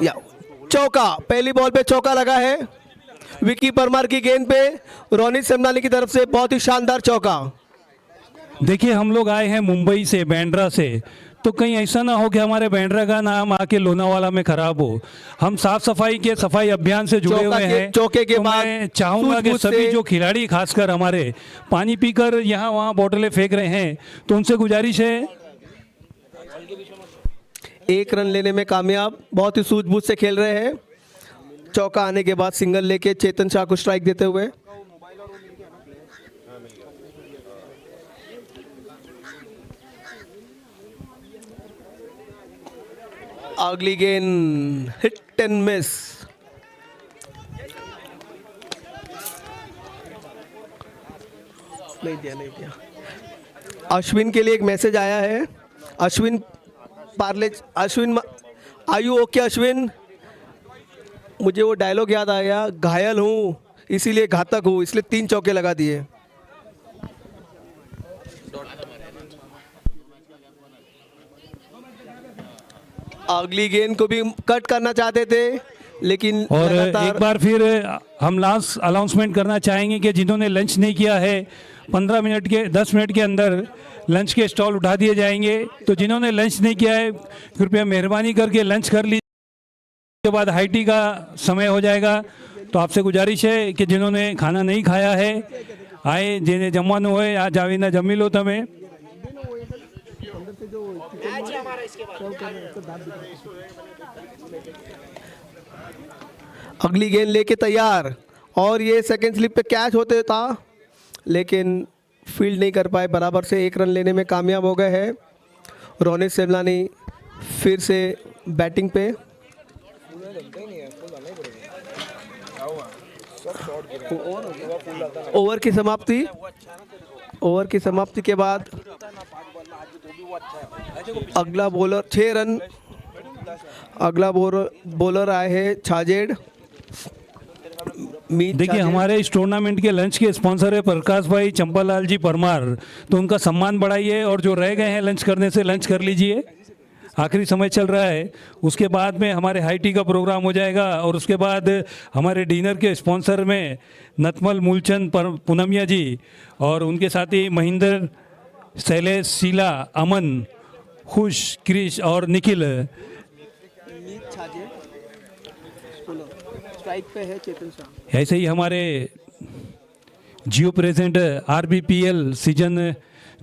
या चौका, पहली बॉल पे चौका लगा है विक्की परमार की गेंद पे, रोनित सेमनानी की तरफ से बहुत ही शानदार चौका। देखिए हम लोग आए हैं मुंबई से, बांद्रा से, तो कहीं ऐसा ना हो कि हमारे बांद्रा का नाम आके लोनावाला में खराब हो। हम साफ सफाई के सफाई अभियान से जुड़े हुए हैं। चौके के तो बाद मैं चाहूंगा कि सूझबूझ सभी से- जो खिलाड़ी खासकर हमारे पानी पीकर यहाँ वहाँ बोतलें फेंक रहे हैं, तो उनसे गुजारिश है। एक रन लेने में कामयाब, बहुत ही सूझबूझ से खेल रहे हैं। चौका आने के बाद सिंगल लेके चेतन शाह को स्ट्राइक देते हुए। अगली गेंद हिट एंड मिस। नहीं दिया। अश्विन के लिए एक मैसेज आया है। अश्विन पार्ले, अश्विन आयु ओके अश्विन, मुझे वो डायलॉग याद आ गया, घायल हूँ इसीलिए घातक हूँ, इसलिए 3 चौके लगा दिए। अगली गेंद को भी कट करना चाहते थे लेकिन और एक बार फिर हम लास्ट अनाउंसमेंट करना चाहेंगे कि जिन्होंने लंच नहीं किया है 10 मिनट के अंदर लंच के स्टॉल उठा दिए जाएंगे। तो जिन्होंने लंच नहीं किया है कृपया मेहरबानी करके लंच कर लीजिए, के बाद हाई टी का समय हो जाएगा। तो आपसे गुजारिश है कि जिन्होंने खाना नहीं खाया है आए, जिन्हें जमवानु હોય આ જાવીને જમી લો તમે। अगली गेंद लेके तैयार, और ये सेकंड स्लिप पे कैच होते था लेकिन फील्ड नहीं कर पाए, बराबर से 1 रन लेने में कामयाब हो गए हैं। रोनित सेमनानी फिर से बैटिंग पे। ओवर की समाप्ति के बाद अगला बॉलर 6 रन, अगला बॉलर आए हैं छाजेड़। देखिए हमारे इस टूर्नामेंट के लंच के स्पॉन्सर है प्रकाश भाई चंपालाल जी परमार, तो उनका सम्मान बढ़ाइए और जो रह गए हैं लंच करने से लंच कर लीजिए। आखिरी समय चल रहा है, उसके बाद में हमारे हाई टी का प्रोग्राम हो जाएगा और उसके बाद हमारे डिनर के स्पॉन्सर में नतमल मूलचंद पूनमिया जी और उनके साथी महेंद्र, शैलेश, शीला, अमन, खुश, क्रिश और निखिल। स्ट्राइक पे है चेतन शाह। ऐसे ही हमारे जियो प्रेजेंट RBPL सीजन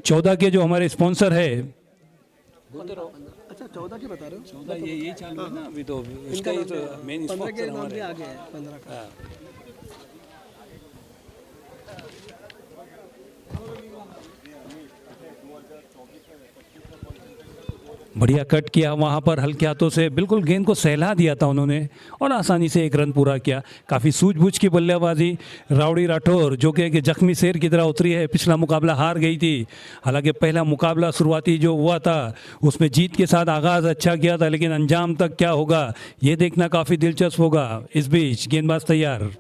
14 के जो हमारे स्पॉन्सर है। अच्छा 14 के बता रहे हो? 14 ये चालू है ना अभी, तो इसका ही तो मेन स्पॉन्सर हमारे आगे है 15 का। बढ़िया कट किया वहाँ पर, हल्के हाथों से बिल्कुल गेंद को सहला दिया था उन्होंने और आसानी से 1 रन पूरा किया। काफ़ी सूझबूझ की बल्लेबाजी राउडी राठौर, जो कि जख्मी शेर की तरह उतरी है। पिछला मुकाबला हार गई थी, हालांकि पहला मुकाबला शुरुआती जो हुआ था उसमें जीत के साथ आगाज़ अच्छा किया था, लेकिन अंजाम तक क्या होगा ये देखना काफ़ी दिलचस्प होगा। इस बीच गेंदबाज तैयार।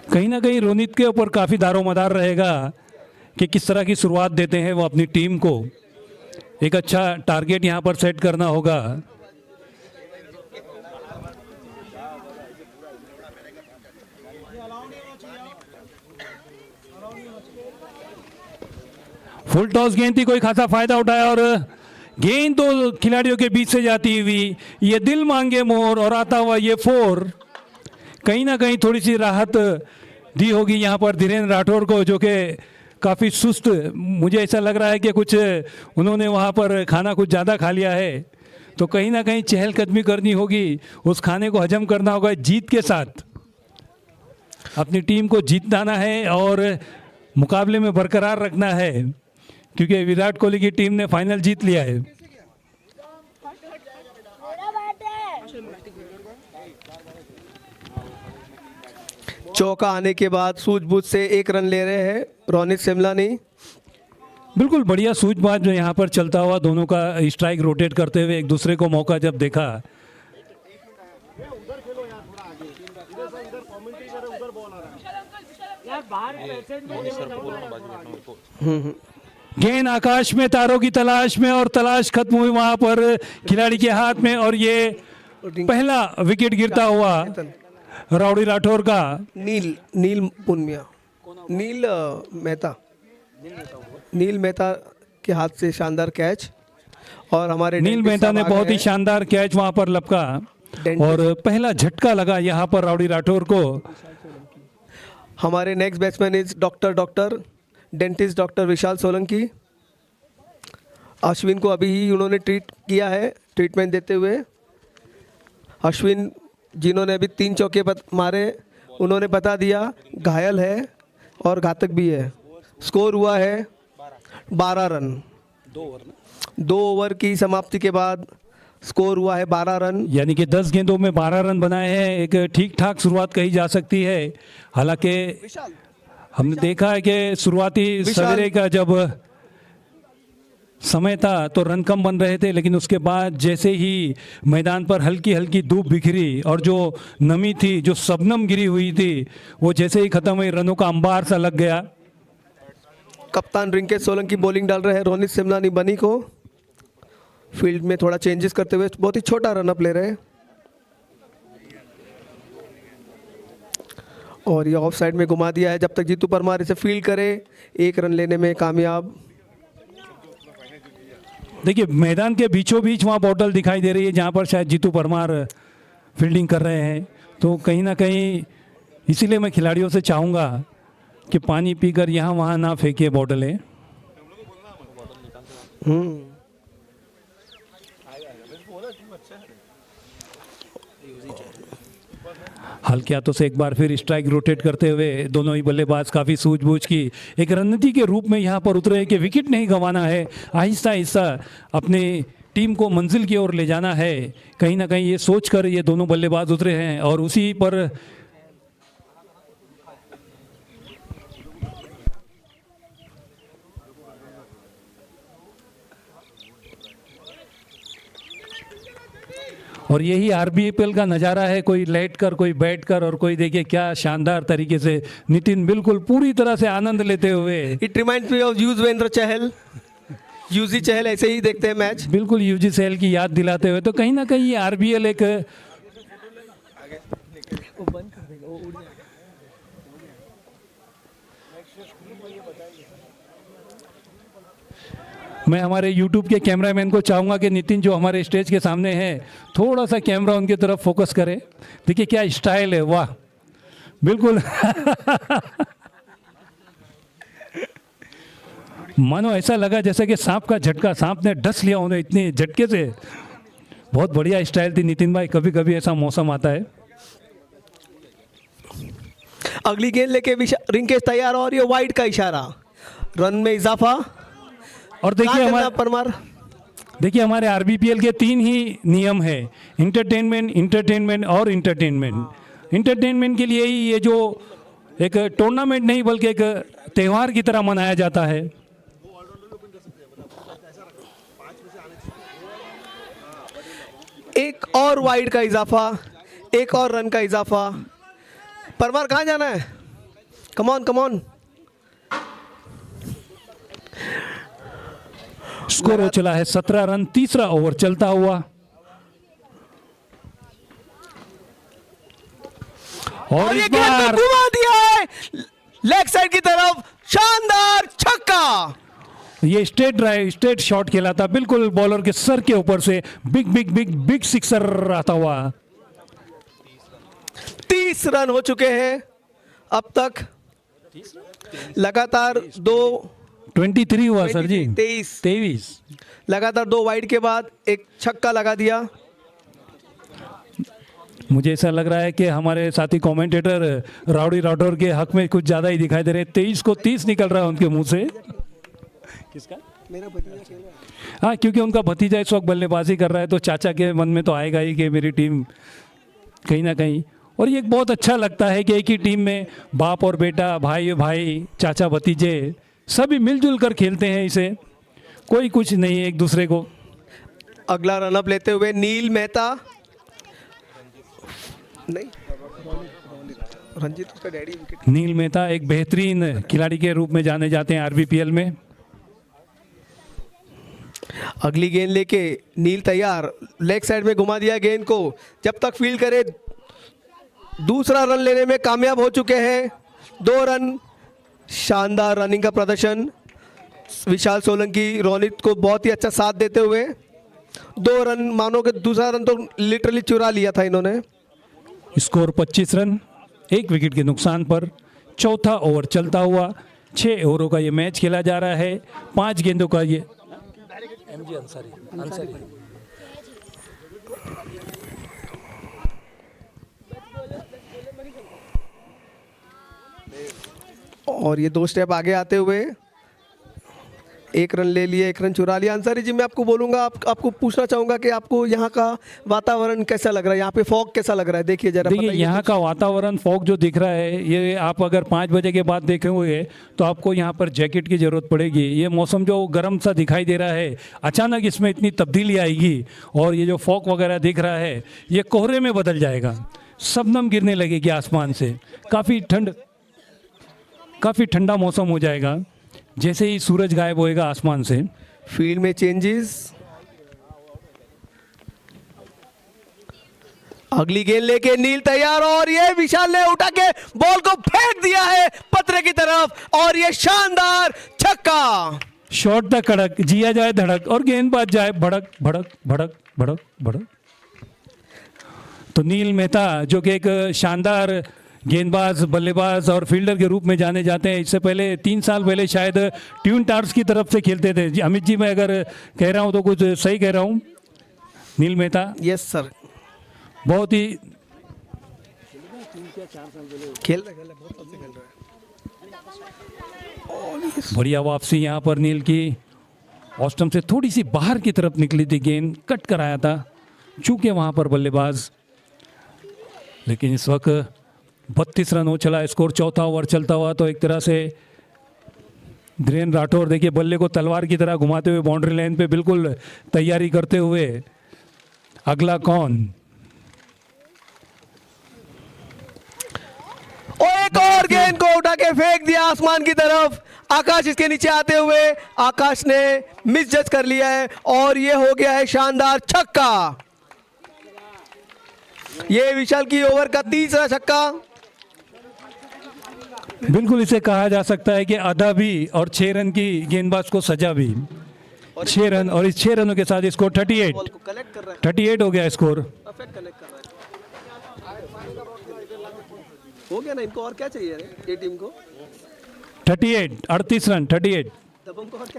कहीं ना कहीं रोनित के ऊपर काफ़ी दारोमदार रहेगा कि किस तरह की शुरुआत देते हैं वो अपनी टीम को। एक अच्छा टारगेट यहाँ पर सेट करना होगा। फुल टॉस गेंद थी, कोई खासा फायदा उठाया और गेंद दो खिलाड़ियों के बीच से जाती हुई, ये दिल मांगे मोर और आता हुआ ये 4। कहीं ना कहीं थोड़ी सी राहत दी होगी यहाँ पर धीरेन्द्र राठौर को, जो कि काफ़ी सुस्त, मुझे ऐसा लग रहा है कि कुछ उन्होंने वहाँ पर खाना कुछ ज़्यादा खा लिया है, तो कहीं ना कहीं चहलकदमी करनी होगी, उस खाने को हजम करना होगा। जीत के साथ अपनी टीम को जीतना है और मुकाबले में बरकरार रखना है, क्योंकि विराट कोहली की टीम ने फाइनल जीत लिया है। चौका आने के बाद सूझबूझ से 1 रन ले रहे हैं रोनित सेमनानी। बिल्कुल बढ़िया सूझबूझ जो यहाँ पर चलता हुआ, दोनों का स्ट्राइक रोटेट करते हुए एक दूसरे को मौका जब देखा। गेंद आकाश में तारों की तलाश में और तलाश खत्म हुई वहां पर खिलाड़ी के हाथ में, और ये पहला विकेट गिरता हुआ राउडी राठौर का। नील पुनिया, नील मेहता, नील मेहता के हाथ से शानदार कैच, और हमारे नील मेहता ने बहुत ही शानदार कैच वहां पर लपका और पहला झटका लगा यहां पर राउडी राठौर को। हमारे next batsman is doctor dentist doctor Vishal Solanki. Ashwin को अभी ही उन्होंने ट्रीट किया है, ट्रीटमेंट देते हुए। अश्विन जिन्होंने अभी 3 चौके मारे, उन्होंने बता दिया घायल है और घातक भी है। स्कोर हुआ है 12 रन। 2 ओवर की समाप्ति के बाद स्कोर हुआ है 12 रन, यानी कि 10 गेंदों में 12 रन बनाए हैं। एक ठीक ठाक शुरुआत कही जा सकती है। हालांकि हमने देखा है कि शुरुआती सवेरे का जब समय था तो रन कम बन रहे थे, लेकिन उसके बाद जैसे ही मैदान पर हल्की हल्की धूप बिखरी और जो नमी थी, जो शबनम गिरी हुई थी, वो जैसे ही खत्म हुई रनों का अंबार सा लग गया। कप्तान रिंकेश सोलंकी बॉलिंग डाल रहे हैं रोनित सिमलानी बनी को। फील्ड में थोड़ा चेंजेस करते हुए बहुत ही छोटा रनअप ले रहे हैं, और ये ऑफ साइड में घुमा दिया है। जब तक जीतू परमार इसे फील्ड करे 1 रन लेने में कामयाब। देखिए मैदान के बीचों बीच वहाँ बॉटल दिखाई दे रही है जहाँ पर शायद जीतू परमार फील्डिंग कर रहे हैं। तो कहीं ना कहीं इसीलिए मैं खिलाड़ियों से चाहूँगा कि पानी पीकर यहाँ वहाँ ना फेंकिए बॉटलें। हल्के हाथों से एक बार फिर स्ट्राइक रोटेट करते हुए दोनों ही बल्लेबाज काफ़ी सूझबूझ की एक रणनीति के रूप में यहाँ पर उतरे कि विकेट नहीं गंवाना है, आहिस्ता आहिस्ता अपने टीम को मंजिल की ओर ले जाना है। कहीं ना कहीं ये सोचकर ये दोनों बल्लेबाज उतरे हैं और उसी पर और यही आरबीपीएल का नज़ारा है। कोई लेट कर, कोई बैठ कर, और कोई देखिए क्या शानदार तरीके से नितिन बिल्कुल पूरी तरह से आनंद लेते हुए। It reminds me of Yuzvendra Chahal. Yuzi Chahal ऐसे ही देखते हैं मैच, बिल्कुल यूजी चहल की याद दिलाते हुए। तो कहीं ना कहीं ये आरबीएल एक मैं हमारे YouTube के कैमरामैन को चाहूँगा कि नितिन जो हमारे स्टेज के सामने हैं थोड़ा सा कैमरा उनकी तरफ फोकस करें। देखिए क्या स्टाइल है, वाह बिल्कुल मानो ऐसा लगा जैसे कि सांप का झटका, सांप ने डस लिया उन्हें इतने झटके से। बहुत बढ़िया स्टाइल थी नितिन भाई, कभी कभी ऐसा मौसम आता है। अगली गेंद लेके रिंकेश तैयार और ये वाइड का इशारा, रन में इजाफा। और देखिए हमारे आरबीपीएल के 3 ही नियम है, इंटरटेनमेंट, इंटरटेनमेंट और इंटरटेनमेंट। इंटरटेनमेंट के लिए ही ये जो एक टूर्नामेंट नहीं बल्कि एक त्यौहार की तरह मनाया जाता है। एक और वाइड का इजाफा, एक और रन का इजाफा। परमार कहाँ जाना है? Come on come on. Score हो चला है 17 रन, तीसरा ओवर चलता हुआ। और इस बार घुमा दिया है लेग साइड की तरफ, शानदार छक्का। ये स्ट्रेट ड्राइव, स्ट्रेट शॉट खेला था बिल्कुल बॉलर के सर के ऊपर से, big big big big sixer आता हुआ। 30 रन हो चुके हैं अब तक, लगातार 23 हुआ सर जी, 23 लगातार 2 वाइड के बाद एक छक्का लगा दिया। मुझे ऐसा लग रहा है कि हमारे साथी कमेंटेटर राउडी राठौर के हक में कुछ ज़्यादा ही दिखाई दे रहे हैं। 23 को 30 निकल रहा है उनके मुंह से। किसका? मेरा भतीजा खेल रहा है। हाँ, क्योंकि उनका भतीजा इस वक्त बल्लेबाजी कर रहा है तो चाचा के मन में तो आएगा ही कि मेरी टीम कहीं ना कहीं। और ये बहुत अच्छा लगता है कि एक ही टीम में बाप और बेटा, भाई भाई, चाचा भतीजे सभी मिलजुल कर खेलते हैं इसे, कोई कुछ नहीं है एक दूसरे को। अगला रनअप लेते हुए नील मेहता, नहीं रंजीत उसका डैडी विकेट। नील मेहता एक बेहतरीन खिलाड़ी के रूप में जाने जाते हैं आरबीपीएल में। अगली गेंद लेके नील तैयार, लेग साइड में घुमा दिया गेंद को, जब तक फील्ड करे। दूसरा रन लेने में कामयाब हो चुके हैं, 2 रन। शानदार रनिंग का प्रदर्शन विशाल सोलंकी, रोनित को बहुत ही अच्छा साथ देते हुए 2 रन। मानो कि दूसरा रन तो लिटरली चुरा लिया था इन्होंने। स्कोर 25 रन, 1 विकेट के नुकसान पर। चौथा ओवर चलता हुआ, 6 ओवरों का ये मैच खेला जा रहा है। 5 गेंदों का ये और ये 2 स्टेप आगे आते हुए 1 रन ले लिए, 1 रन चुरा लिया। अंसारी जी, मैं आपको बोलूंगा, आपको पूछना चाहूंगा कि आपको यहाँ का वातावरण कैसा लग रहा है, यहाँ पे फॉग कैसा लग रहा है? देखिए जरा। देखिए यहाँ का वातावरण, फॉग जो दिख रहा है, ये आप अगर 5 बजे के बाद देखे हुए तो आपको यहाँ पर जैकेट की ज़रूरत पड़ेगी। ये मौसम जो गर्म सा दिखाई दे रहा है, अचानक इसमें इतनी तब्दीली आएगी और ये जो फॉग वगैरह दिख रहा है ये कोहरे में बदल जाएगा, शबनम गिरने लगेगी आसमान से, काफ़ी ठंडा मौसम हो जाएगा जैसे ही सूरज गायब होएगा आसमान से। फील्ड में चेंजेस। अगली गेंद लेके नील तैयार, और ये विशाल ने उठा के बॉल को फेंक दिया है पत्रे की तरफ, और ये शानदार छक्का। शॉट तक कड़क, जिया जाए धड़क और गेंदबाज जाए भड़क भड़क भड़क भड़क भड़क। तो नील मेहता जो कि एक शानदार गेंदबाज, बल्लेबाज और फील्डर के रूप में जाने जाते हैं। इससे पहले 3 साल पहले शायद ट्यून टावर्स की तरफ से खेलते थे। अमित जी, मैं अगर कह रहा हूं तो कुछ सही कह रहा हूं? नील मेहता। Yes sir. बहुत ही खेल रहा है। बढ़िया वापसी यहाँ पर नील की। ऑस्टम से थोड़ी सी बाहर की तरफ निकली थी गेंद, कट कर आया था, चूके वहाँ पर बल्लेबाज। लेकिन इस वक्त 32 रन हो चला स्कोर। चौथा ओवर चलता हुआ तो एक तरह से धीरेन्द्र राठौर देखिए बल्ले को तलवार की तरह घुमाते हुए बाउंड्री लाइन पे बिल्कुल तैयारी करते हुए। अगला कौन? और एक और गेंद को उठा के फेंक दिया आसमान की तरफ। आकाश इसके नीचे आते हुए आकाश ने मिस जज कर लिया है, और ये हो गया है शानदार छक्का। ये विशाल की ओवर का 3रा छक्का। बिल्कुल इसे कहा जा सकता है कि आधा भी और 6 रन की गेंदबाज को सजा भी। 6 रन, और इस 6 रनों के साथ स्कोर 38 हो गया स्कोर। हो गया ना, इनको और क्या चाहिए ये टीम को? 38 रन, 38,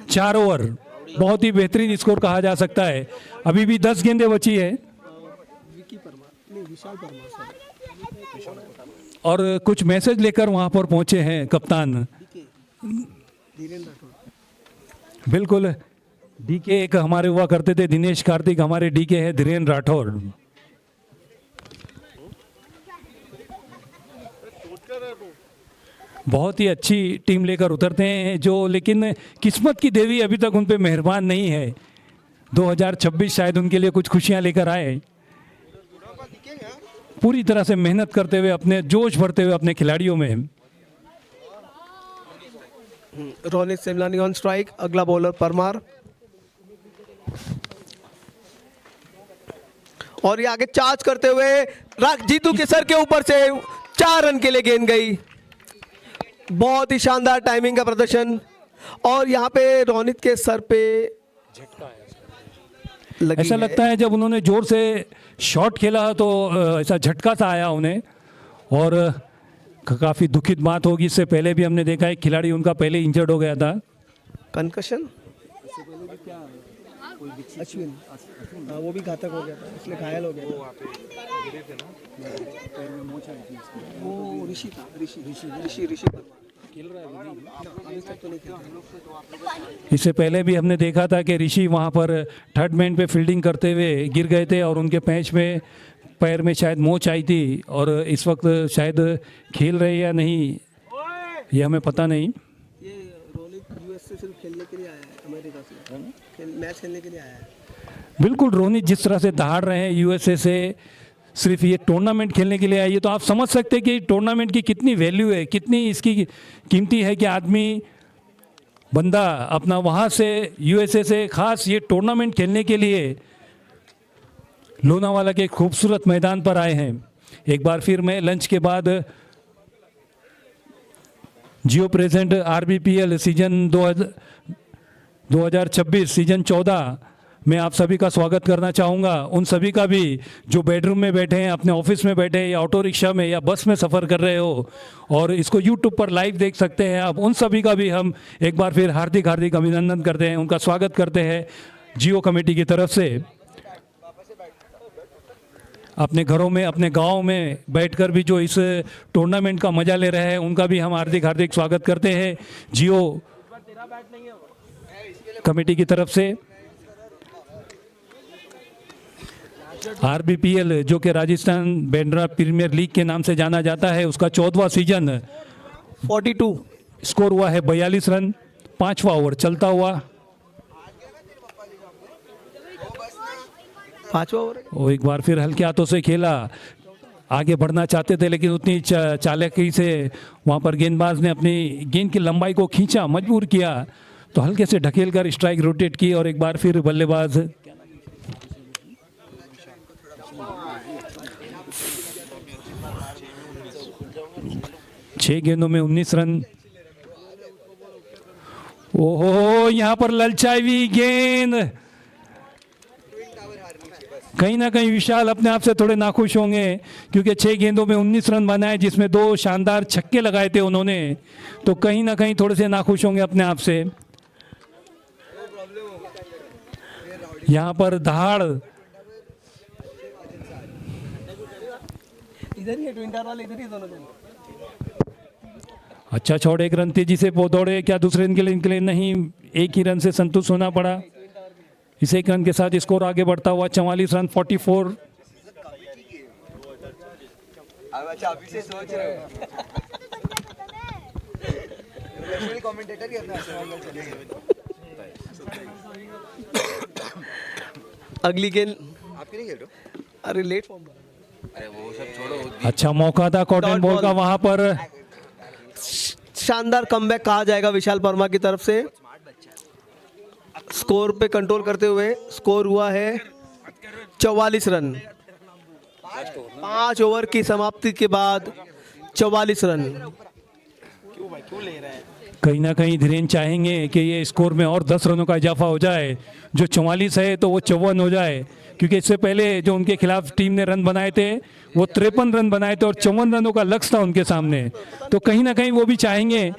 4 ओवर, बहुत ही बेहतरीन स्कोर कहा जा सकता है। अभी भी 10 गेंदें बची है और कुछ मैसेज लेकर वहां पर पहुंचे हैं कप्तान। बिल्कुल, डीके एक हमारे हुआ करते थे, दिनेश कार्तिक, हमारे डीके है धीरेन्द्र राठौर। बहुत ही अच्छी टीम लेकर उतरते हैं जो, लेकिन किस्मत की देवी अभी तक उन पे मेहरबान नहीं है। 2026 शायद उनके लिए कुछ खुशियां लेकर आए। पूरी तरह से मेहनत करते हुए, अपने जोश भरते हुए अपने खिलाड़ियों में। Ronit Semlani on strike. अगला बॉलर परमार, और ये आगे चार्ज करते हुए जीतू के सर के ऊपर से 4 रन के लिए गेंद गई। बहुत ही शानदार टाइमिंग का प्रदर्शन, और यहाँ पे रोनित के सर पे ऐसा लगता है जब उन्होंने जोर से शॉट खेला तो ऐसा झटका सा आया उन्हें, और काफ़ी दुखित बात होगी। इससे पहले भी हमने देखा है खिलाड़ी उनका पहले इंजर्ड हो गया था। कंकशन अश्विन, वो भी घातक हो गया था, इसलिए घायल हो गया था। वो ऋषि था, ऋषि इससे पहले भी हमने देखा था कि ऋषि वहाँ पर थर्ड मैन पे फील्डिंग करते हुए गिर गए थे और उनके पैर में शायद मोच आई थी, और इस वक्त शायद खेल रहे या नहीं ये हमें पता नहीं। ये रोनित यूएस से सिर्फ खेलने के लिए आया है, अमेरिका से मैच खेलने के लिए आया है। बिल्कुल, रोनित जिस तरह से दहाड़ रहे हैं यूएसए से, सिर्फ ये टूर्नामेंट खेलने के लिए आई है, तो आप समझ सकते हैं कि टूर्नामेंट की कितनी वैल्यू है, कितनी इसकी कीमती है कि आदमी बंदा अपना वहाँ से यूएसए से खास ये टूर्नामेंट खेलने के लिए लोनावाला के खूबसूरत मैदान पर आए हैं। एक बार फिर मैं लंच के बाद जियो प्रेजेंट आरबीपीएल सीजन 2026 सीजन 14 में आप सभी का स्वागत करना चाहूँगा। उन सभी का भी जो बेडरूम में बैठे हैं, अपने ऑफिस में बैठे हैं, या ऑटो रिक्शा में या बस में सफ़र कर रहे हो और इसको यूट्यूब पर लाइव देख सकते हैं आप, उन सभी का भी हम एक बार फिर हार्दिक हार्दिक अभिनंदन करते हैं, उनका स्वागत करते हैं जियो कमेटी की तरफ से। अपने घरों में, अपने गांव में बैठकर भी जो इस टूर्नामेंट का मजा ले रहे हैं, उनका भी हम हार्दिक हार्दिक स्वागत करते हैं जियो कमेटी की तरफ से। आरबीपीएल जो कि राजस्थान बैंड्रा प्रीमियर लीग के नाम से जाना जाता है, उसका 14वां सीजन 42 स्कोर हुआ है 42 रन, 5वां ओवर चलता हुआ। 5वां ओवर वो एक बार फिर हल्के हाथों से खेला, आगे बढ़ना चाहते थे लेकिन उतनी चालाकी से वहाँ पर गेंदबाज ने अपनी गेंद की लंबाई को खींचा, मजबूर किया, तो हल्के से ढकेल कर स्ट्राइक रोटेट की और एक बार फिर बल्लेबाज 6 गेंदों में 19 रन। ओहो, यहाँ पर ललचाई हुई गेंद, कहीं ना कहीं विशाल अपने आप से थोड़े नाखुश होंगे क्योंकि 6 गेंदों में 19 रन बनाए, जिसमें 2 शानदार छक्के लगाए थे उन्होंने, तो कहीं ना कहीं थोड़े से नाखुश होंगे अपने आप से। यहाँ पर दहाड़, इधर ही है, ट्विन टावर वाले इधर ही दोनों जन। अच्छा शॉट, 1 रन तेजी से दौड़े, क्या दूसरे रन के लिए नहीं, एक ही रन से संतुष्ट होना पड़ा। इस 1 रन के साथ स्कोर आगे बढ़ता हुआ 44 रन 44। अच्छा अभी से सोच रहे हो कमेंटेटर ही अपना अगली गेंद आपके नहीं खेल रहे हो? अरे लेट फॉर्म, अरे वो सब छोड़ो, अच्छा मौका था कॉटन बॉल का वहां पर। शानदार कमबैक कहा जाएगा विशाल वर्मा की तरफ से। स्कोर पे कंट्रोल करते हुए स्कोर हुआ है 44 रन। 5 ओवर की समाप्ति के बाद 44 रन। कहीं ना कहीं धीरेन्द्र चाहेंगे कि ये स्कोर में और 10 रनों का इजाफा हो जाए, जो 44 है तो वो 54 हो जाए, क्योंकि इससे पहले जो उनके खिलाफ टीम ने रन बनाए थे वो 53 रन बनाए थे और 54 रनों का लक्ष्य था उनके सामने। तो कहीं ना कहीं वो भी चाहेंगे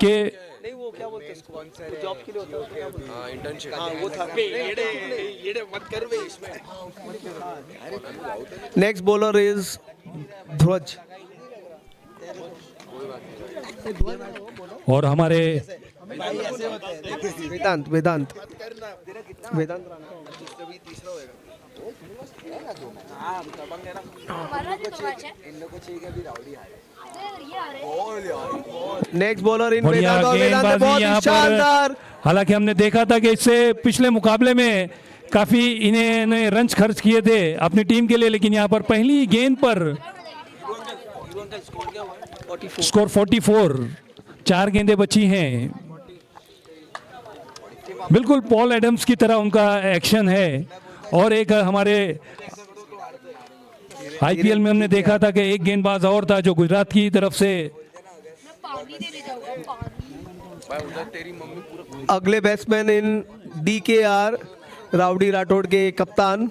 कि नहीं वो क्या बोलते हैं, जॉब के लिए होता है, हाँ इंटर्नशिप, हाँ वो था। ये मत कर बे इसमें। नेक्स्ट बॉलर इज ध्रुज, और हमारे वेदांत वेदांत वेदांत नेक्स्ट बॉलर इन बढ़िया वेदांत, और वेदांत ने गेंदबाजी बहुत यहाँ ही शानदार। पर। हालांकि हमने देखा था कि इससे पिछले मुकाबले में काफी इन्हें रन्स खर्च किए थे अपनी टीम के लिए, लेकिन यहाँ पर पहली गेंद पर स्कोर 44, 4 गेंदें बची हैं। बिल्कुल पॉल एडम्स की तरह उनका एक्शन है। और एक हमारे आईपीएल में हमने देखा था कि एक गेंदबाज और था जो गुजरात की तरफ से। अगले बैट्समैन इन DKR राउडी राठौड़ के कप्तान।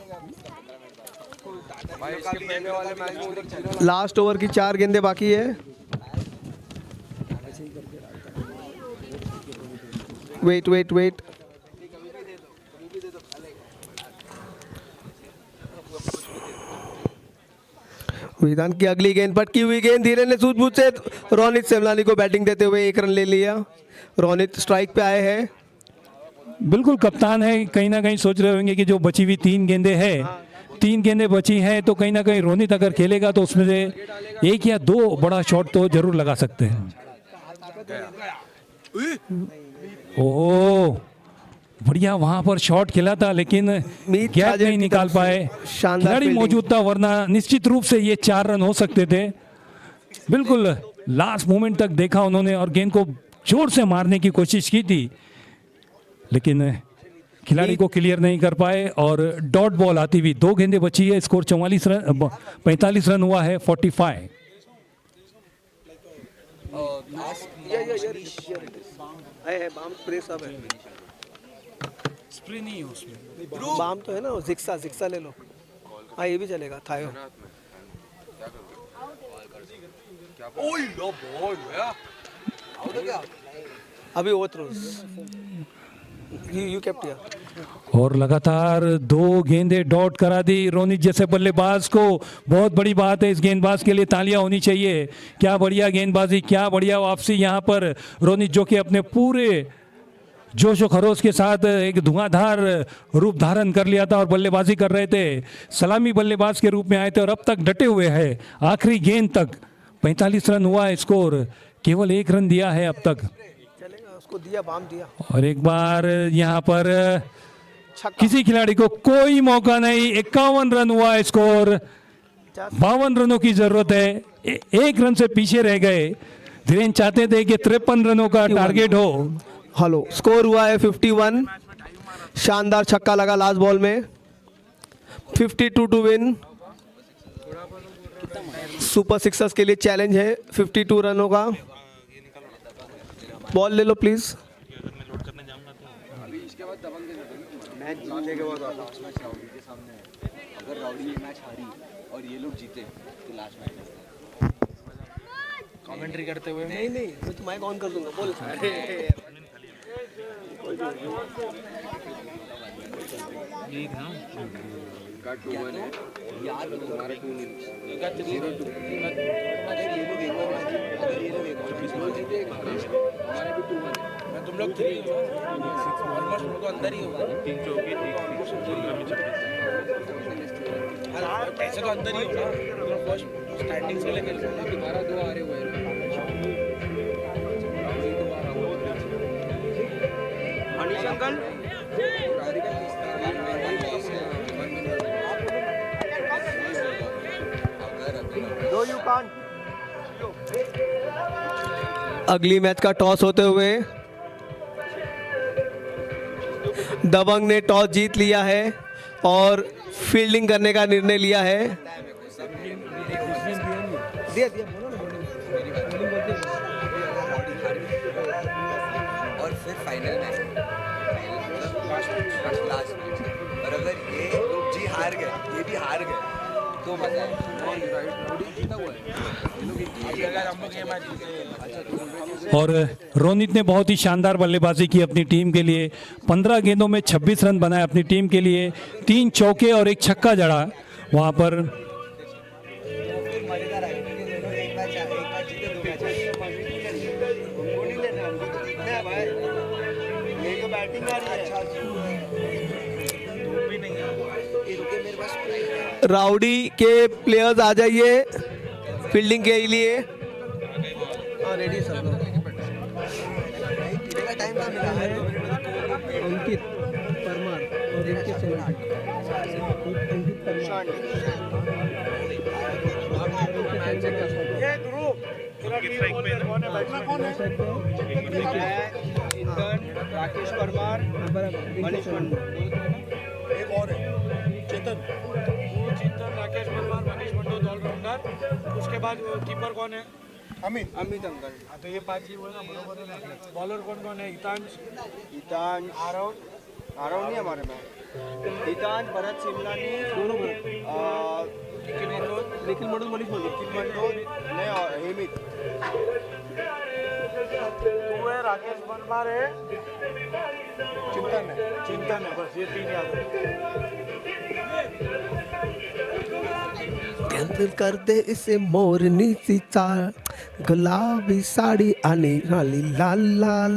लास्ट ओवर की 4 गेंदें बाकी है। वेट वेट वेट, वेदांत की अगली गेंद, पटकी हुई गेंद, धीरे ने सूझबूझ से रोनित सेमलानी को बैटिंग देते हुए 1 रन ले लिया। रोनित स्ट्राइक पे आए हैं। बिल्कुल कप्तान है, कहीं ना कहीं सोच रहे होंगे कि जो बची हुई 3 गेंदें हैं, 3 गेंदें बची हैं, तो कहीं ना कहीं रोनित अगर खेलेगा तो उसमें से 1 या 2 बड़ा शॉट तो जरूर लगा सकते हैं। ओह बढ़िया वहां पर शॉट खेला था, लेकिन मीत गैप साजिद नहीं की निकाल तरफ से पाए। शानदार खिलाड़ी फील्डिंग। मौजूद था, वरना निश्चित रूप से ये 4 रन हो सकते थे। बिल्कुल लास्ट मोमेंट तक देखा उन्होंने और गेंद को जोर से मारने की कोशिश की थी, लेकिन खिलाड़ी को क्लियर नहीं कर पाए और डॉट बॉल आती हुई 2 गेंदें बची है। स्कोर 45 रन हुआ है 45। बाम तो है ना, जिक्सा जिक्सा ले लो। हाँ ये भी चलेगा, थायो। ओए लो बॉल भैया आउट हो गया अभी over throws you kept here. और लगातार 2 गेंदें डॉट करा दी रोनित जैसे बल्लेबाज को। बहुत बड़ी बात है, इस गेंदबाज के लिए तालियां होनी चाहिए। क्या बढ़िया गेंदबाजी, क्या बढ़िया वापसी यहाँ पर रोनित, जो कि अपने पूरे जोश और खरोश के साथ एक धुआंधार रूप धारण कर लिया था और बल्लेबाजी कर रहे थे। सलामी बल्लेबाज के रूप में आए थे और अब तक डटे हुए हैं आखिरी गेंद तक। 45 रन हुआ है स्कोर, केवल 1 रन दिया है अब तक। चलेगा, उसको दिया, बाम दिया। और एक बार यहाँ पर किसी खिलाड़ी को कोई मौका नहीं। 51 रन हुआ है स्कोर, 52 रनों की जरूरत है। 1 रन से पीछे रह गए। धीरेन्द्र चाहते थे कि 53 रनों का टारगेट हो। हेलो, स्कोर हुआ है 51। शानदार छक्का लगा लास्ट बॉल में। 52 टू विन। सुपर सिक्सर्स के लिए चैलेंज है 52 रनों का। बॉल ले लो प्लीज। मैच जीतने के बाद लास्ट मैच राउडी के सामने है। अगर राउडी ये मैच हारी और ये लोग जीते तो लास्ट मैच कमेंट्री करते हुए नहीं नहीं, मैं तो माइक ऑन कर दूंगा, बोल। का 2-1 है यार, तुम्हारा 2-0 का 0-2। अगर ये लोग एक और मैच जीते, अगर ये लोग एक और मैच जीते हमारे भी 2-1 है। मैं तुम लोग 3 ऑलमोस्ट लोग अंदर ही होगा। 3 चौकी ऐसे तो अंदर ही होगा। फर्स्ट स्टैंडिंग्स के लिए खेल रहे हैं। तुम्हारा 2 आ रहे हुए हैं। मनीष अंकल अगली मैच का टॉस होते हुए दबंग ने टॉस जीत लिया है और फील्डिंग करने का निर्णय लिया है। और फिर फाइनल मैच लास्ट मैच, और अगर ये लोग जी हार गए, ये भी हार गए तो मजा है। जीता हुआ है। और रोनित ने बहुत ही शानदार बल्लेबाजी की अपनी टीम के लिए। 15 गेंदों में 26 रन बनाए अपनी टीम के लिए। 3 चौके और 1 छक्का जड़ा वहाँ पर। राउडी के प्लेयर्स आ जाइए फील्डिंग के लिए। रेडी सब लोग। टाइम ना मिला है। अंकित परमार और इनके राकेश परमार, मनीष मंडो, एक और है चेतन, राकेश परमार, मनीष मंडो ऑलराउंडर। उसके बाद कीपर कौन है? अमित अंकल। तो ये 5 ही बोला बरोबर है। बॉलर कौन है? हितांश, आरव नहीं हमारे में। हितांश, भरत सिमलानी, दोनों निखिल मंडो, मनीष मंडो ने और हेमित। तू है, राकेश परमार है, चिंतन है, बस ये 3 याद है। कैंसिल कर दे इसे मोरनी सी चाल, गुलाबी साड़ी आनी वाली लाल लाल,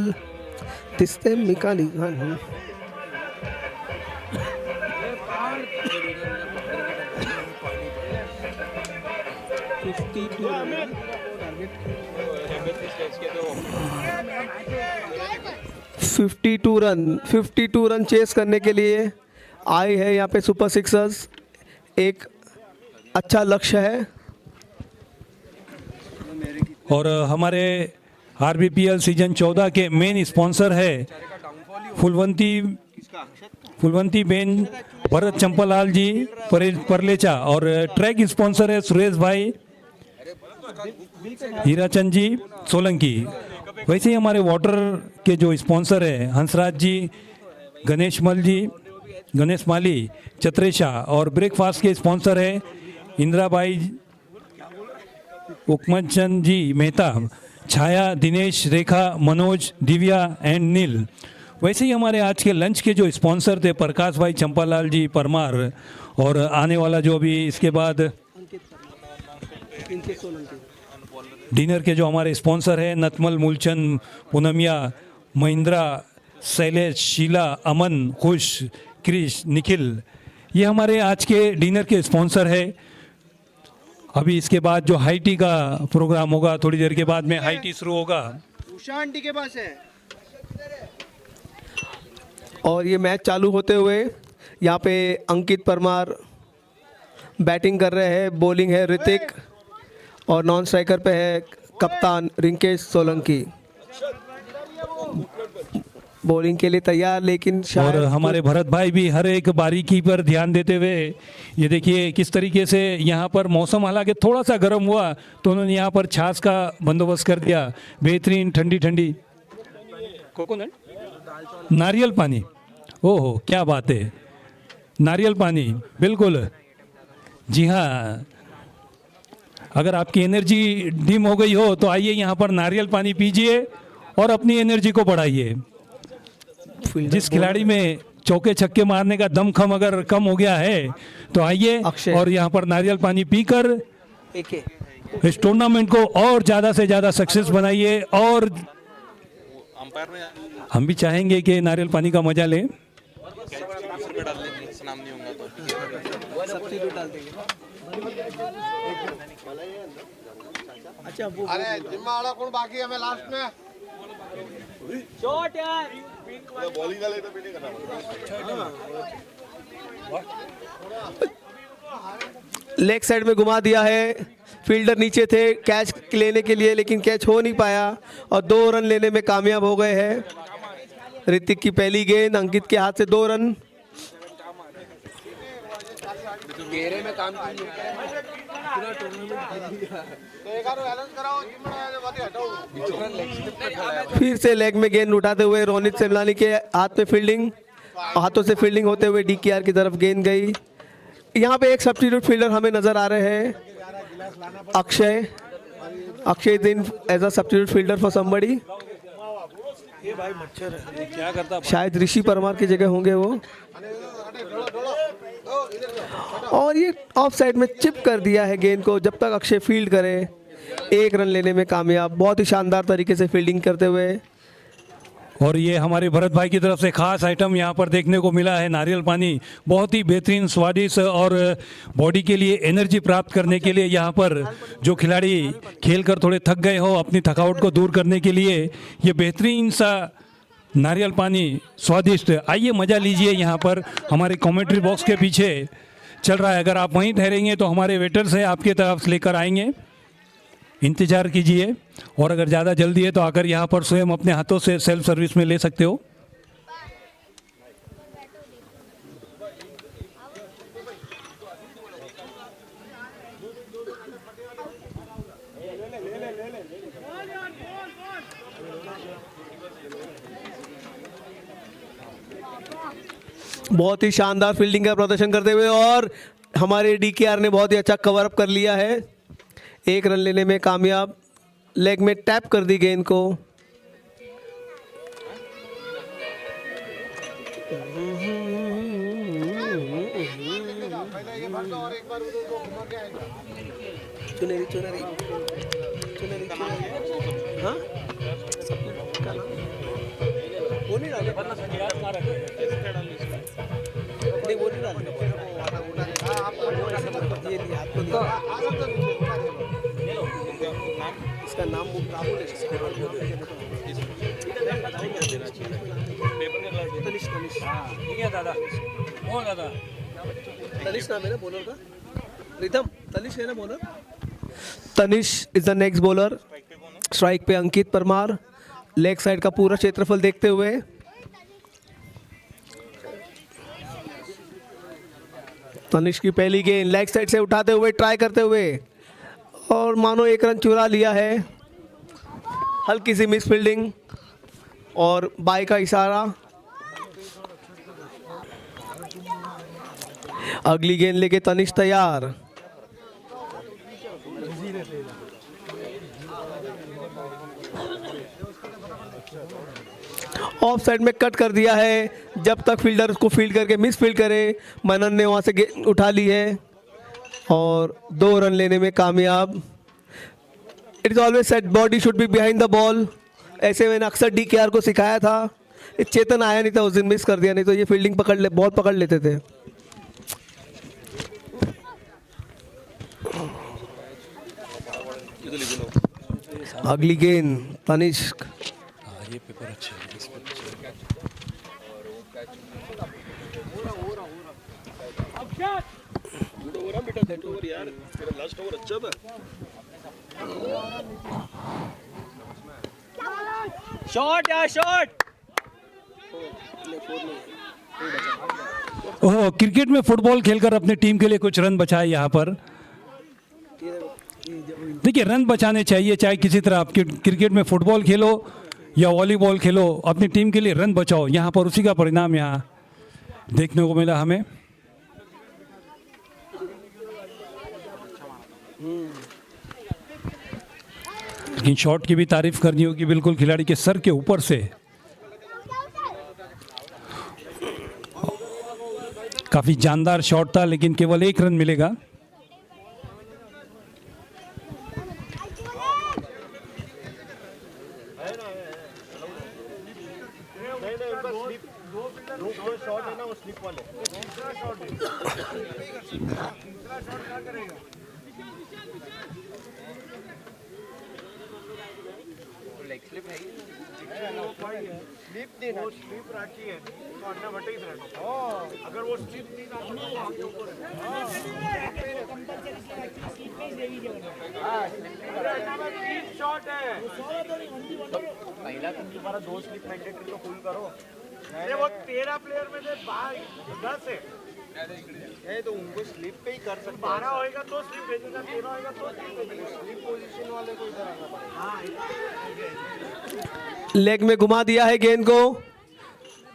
तिस्ते मिकाली गानी। 52 रन चेस करने के लिए आए हैं यहाँ पे सुपर सिक्सर्स। एक अच्छा लक्ष्य है। और हमारे आरबीपीएल सीजन 14 के मेन स्पॉन्सर है फुलवंती बेन भरत चंपालाल जी परलेचा, और ट्रैक स्पॉन्सर है सुरेश भाई हीराचंद जी सोलंकी। वैसे ही हमारे वाटर के जो स्पॉन्सर है हंसराज जी, गणेश माली चत्रेशा, और ब्रेकफास्ट के स्पॉन्सर है इंदिराबाई उकमचंद जी मेहता, छाया, दिनेश, रेखा, मनोज, दिव्या एंड नील। वैसे ही हमारे आज के लंच के जो स्पॉन्सर थे प्रकाश भाई चंपालाल जी परमार, और आने वाला जो अभी इसके बाद डिनर के जो हमारे स्पॉन्सर है नतमल, मूलचंद, पूनमिया, महिंद्रा, शैलेश, शीला, अमन, खुश, क्रिश, निखिल, ये हमारे आज के डिनर के स्पॉन्सर है। अभी इसके बाद जो हाई टी का प्रोग्राम होगा, थोड़ी देर के बाद में हाई टी शुरू होगा। उषा आंटी के पास है। और ये मैच चालू होते हुए यहाँ पे अंकित परमार बैटिंग कर रहे हैं, बॉलिंग है ऋतिक, और नॉन स्ट्राइकर पे है कप्तान रिंकेश सोलंकी। बॉलिंग के लिए तैयार, लेकिन और हमारे भरत भाई भी हर एक बारीकी पर ध्यान देते हुए, ये देखिए किस तरीके से यहाँ पर मौसम हालांकि थोड़ा सा गर्म हुआ तो उन्होंने यहाँ पर छाछ का बंदोबस्त कर दिया। बेहतरीन ठंडी ठंडी कोकोनट नारियल पानी, ओहो क्या बात है, नारियल पानी बिल्कुल। जी हाँ, अगर आपकी एनर्जी डिम हो गई हो तो आइए यहाँ पर नारियल पानी पीजिए और अपनी एनर्जी को बढ़ाइए। जिस खिलाड़ी में चौके छक्के मारने का दमखम अगर कम हो गया है तो आइए और यहाँ पर नारियल पानी पीकर इस टूर्नामेंट को और ज़्यादा से ज़्यादा सक्सेस बनाइए। और हम भी चाहेंगे कि नारियल पानी का मजा लें। अरे जिम्मा वाला कौन बाकी है? मैं लास्ट में शॉट यार बॉलिंग वाले तो भी नहीं करना। लेग साइड में घुमा दिया है, फील्डर नीचे थे कैच लेने के लिए, लेकिन कैच हो नहीं पाया और 2 रन लेने में कामयाब हो गए हैं। ऋतिक की पहली गेंद, अंकित के हाथ से 2 रन। घेरे में काम पूरा टूर्नामेंट फिर से लेग में गेंद उठाते हुए रोनित सेमलानी के हाथ में फील्डिंग, हाथों से फील्डिंग होते हुए डीकेआर की तरफ गेंद गई। यहाँ पे एक सब्स्टिट्यूट फील्डर हमें नजर आ रहे हैं, अक्षय दिन as a substitute fielder for somebody. क्या करता, शायद ऋषि परमार की जगह होंगे वो। और ये ऑफ साइड में चिप कर दिया है गेंद को। जब तक अक्षय फील्ड करे 1 रन लेने में कामयाब, बहुत ही शानदार तरीके से फील्डिंग करते हुए। और ये हमारे भरत भाई की तरफ से खास आइटम यहाँ पर देखने को मिला है, नारियल पानी। बहुत ही बेहतरीन, स्वादिष्ट और बॉडी के लिए एनर्जी प्राप्त करने के लिए यहाँ पर जो खिलाड़ी खेलकर थोड़े थक गए हो, अपनी थकावट को दूर करने के लिए ये बेहतरीन सा नारियल पानी स्वादिष्ट, आइए मज़ा लीजिए। यहाँ पर हमारे कमेंट्री बॉक्स के पीछे चल रहा है। अगर आप वहीं ठहरेंगे तो हमारे वेटर्स हैं आपके तरफ लेकर आएंगे, इंतज़ार कीजिए। और अगर ज़्यादा जल्दी है तो आकर यहाँ पर स्वयं अपने हाथों से सेल्फ सर्विस में ले सकते हो। बहुत ही शानदार फील्डिंग का प्रदर्शन करते हुए, और हमारे डीकेआर ने बहुत ही अच्छा कवर अप कर लिया है। 1 रन लेने में कामयाब, लेग में टैप कर दी गेंद को। चुनरी हाँ वो नहीं डाले, नहीं वो नहीं डाले, ये लिया आपको दिया। इसका नाम राहुल है। ठीक है दादा, ओ दादा। तनिष नाम है ना बॉलर का? रिदम तनिष है ना bowler? Tanish is the next bowler. Strike पे अंकित परमार। लेग साइड का पूरा क्षेत्रफल देखते हुए तनिष की पहली गेंद लेग साइड से उठाते हुए ट्राई करते हुए और मानो एक रन चुरा लिया है। हल्की सी मिस फील्डिंग और बाई का इशारा। अगली गेंद लेके तनिष तैयार। ऑफ साइड में कट कर दिया है। जब तक फील्डर उसको फील्ड करके मिस फील्ड करे, मनन ने वहां से गेंद उठा ली है और 2 रन लेने में कामयाब। It is always set body should be behind the ball. ऐसे मैंने अक्सर DKR को सिखाया था। चेतन आया नहीं था उस दिन, मिस कर दिया, नहीं तो ये फील्डिंग बॉल पकड़ लेते थे। अगली गेंद तनिष्क। ये पेपर अच्छा है, इस पर शॉट या शॉट। ओह, क्रिकेट में फुटबॉल खेलकर अपने टीम के लिए कुछ रन बचाए यहाँ पर। देखिए, रन बचाने चाहिए, चाहे किसी तरह आप क्रिकेट में फुटबॉल खेलो या वॉलीबॉल खेलो, अपनी टीम के लिए रन बचाओ। यहाँ पर उसी का परिणाम यहाँ देखने को मिला हमें। लेकिन शॉट की भी तारीफ करनी होगी, बिल्कुल खिलाड़ी के सर के ऊपर से। काफी जानदार शॉट था, लेकिन केवल 1 रन मिलेगा। स्लिप रखी है तो अन्ना भट्टे ही रहना। अगर वो स्लिप नहीं ना तो आगे ऊपर है। शॉट है पहला, तुम तुम्हारा 2 स्लिप मैंडेटरी तो फुल करो। अरे वो 13 प्लेयर में से 10 है, नहीं तो उनको स्लिप पे ही कर सकते। 12 होएगा तो स्लिप भेजेगा, 13 होएगा तो स्लिप भेजेगा। स्लिप पोजीशन वाले को इधर आना पड़ेगा। लेग में घुमा दिया है गेंद को।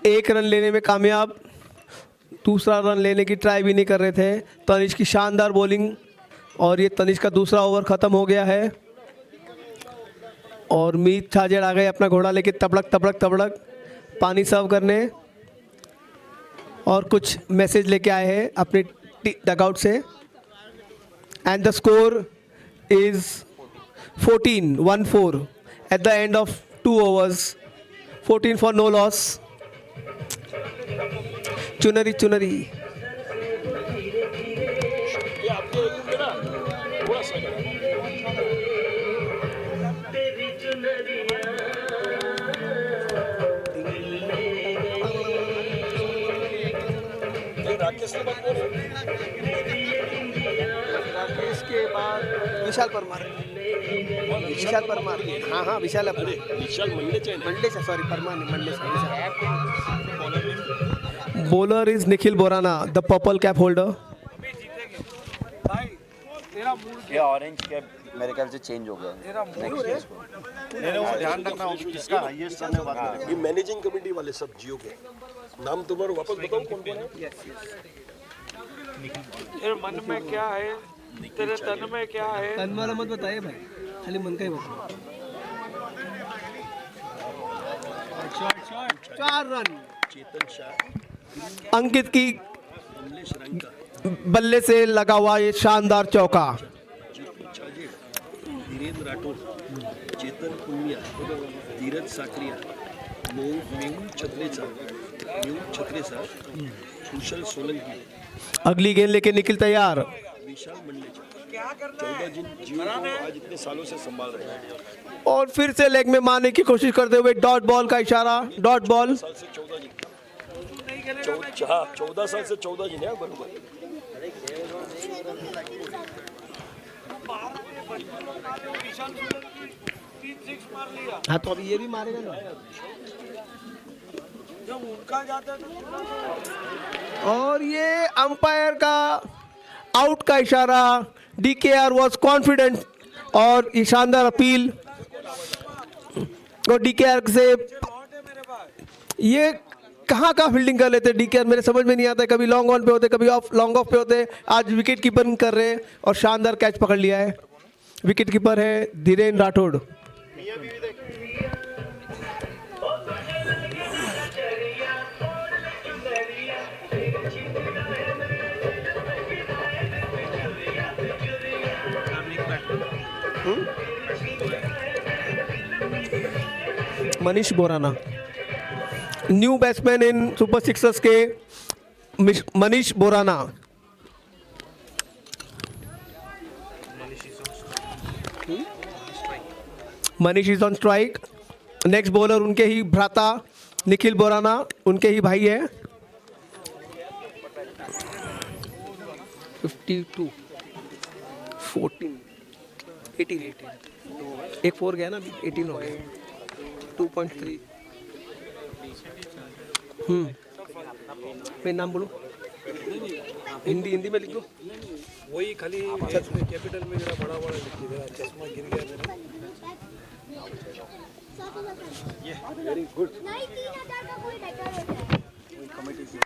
1 रन लेने में कामयाब। दूसरा रन लेने की ट्राई भी नहीं कर रहे थे। तनिष की शानदार बॉलिंग और ये तनिष का दूसरा ओवर खत्म हो गया है। और मीत छाजेड़ आ गए अपना घोड़ा लेके तबड़क तबड़क तबड़क पानी सर्व करने और कुछ मैसेज लेके आए हैं अपने डगआउट से। And the score is 14-1-4 at the end of 2 overs, 14 for no loss. चुनरी चुनरी राकेश के बाद विशाल परमार। विशाल परमार, हाँ हाँ विशाल अपने विशाल मंडे से, सॉरी परमार नहीं, मंडे से। Bowler is Nikhil Borana, the purple cap holder. ये ऑरेंज कैप मेरे ख्याल से चेंज हो गया है। ध्यान रखना होगा किसका हाईएस्ट रन है बात करेंगे। ये मैनेजिंग कमेटी वाले सब जियो के नाम तुम्हारा वापस बताओ कौन कौन है। तेरे मन में क्या है, तेरे तन में क्या है। तन वाला मत बताइए भाई, खाली मन का ही बताओ। 4 रन। चेतन शाह, अंकित की बल्ले से लगा हुआ ये शानदार चौका। धीरेन्द्र राठौर, चेतन पुनिया, धीरज साकरिया, मेहुल छत्रेसा, कुशल सोलंकी। अगली गेंद लेके निखिल तैयार। विशाल मंडलेचा, 14 जिन जियो को आज इतने सालों से संभाल रहे हैं। और फिर से लेग में मारने की कोशिश करते हुए डॉट बॉल का इशारा। Dot ball. साल से 14 जिन खेलेगा मैच? हाँ 14 साल से 14 जिने हैं बरोबर। 12 में बचपन में मारे और ईशान सुंदर की 3 6 मार लिया। हाँ तो अभी ये भी मारेगा ना। जब उनका जाता है तो और ये अंपायर का आउट का इशारा। DKR वॉज कॉन्फिडेंट और ये शानदार अपील। और DKR से बहुत है मेरे पास। ये कहाँ फील्डिंग कर लेते DKR, मेरे समझ में नहीं आता है। कभी लॉन्ग ऑन पे होते, कभी लॉन्ग ऑफ पे होते। आज विकेट कीपर कर रहे हैं और शानदार कैच पकड़ लिया है। विकेट कीपर है Dhiren Rathod. Manish Borana, new batsman in super sixers के Manish Borana. Manish is on strike. Next bowler उनके ही भ्राता निखिल बोराना, उनके ही भाई है। 52 14 18 एक 4 गया ना, अभी 18 हो गया। 2.3 मैं नाम बोलूँ, हिंदी में लिख दो। वही खाली कैपिटल में जरा बड़ा बड़ा लिख दिया, चश्मा गिर गया मेरा। Very good. नहीं 3000 का कोई लेकर होता है। कमेटी की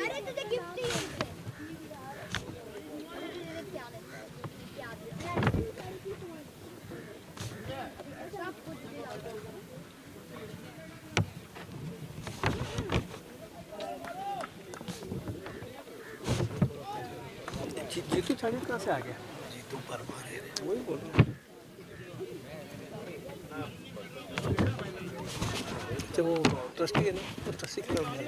अरे तुझे गिफ्ट ही है। जीतू चालीस कहाँ से आ गया? जीतू परमार है, वही बोल रहा हूँ। अच्छा वो ट्रस्टी है ना, तो ट्रस्टी का नाम है।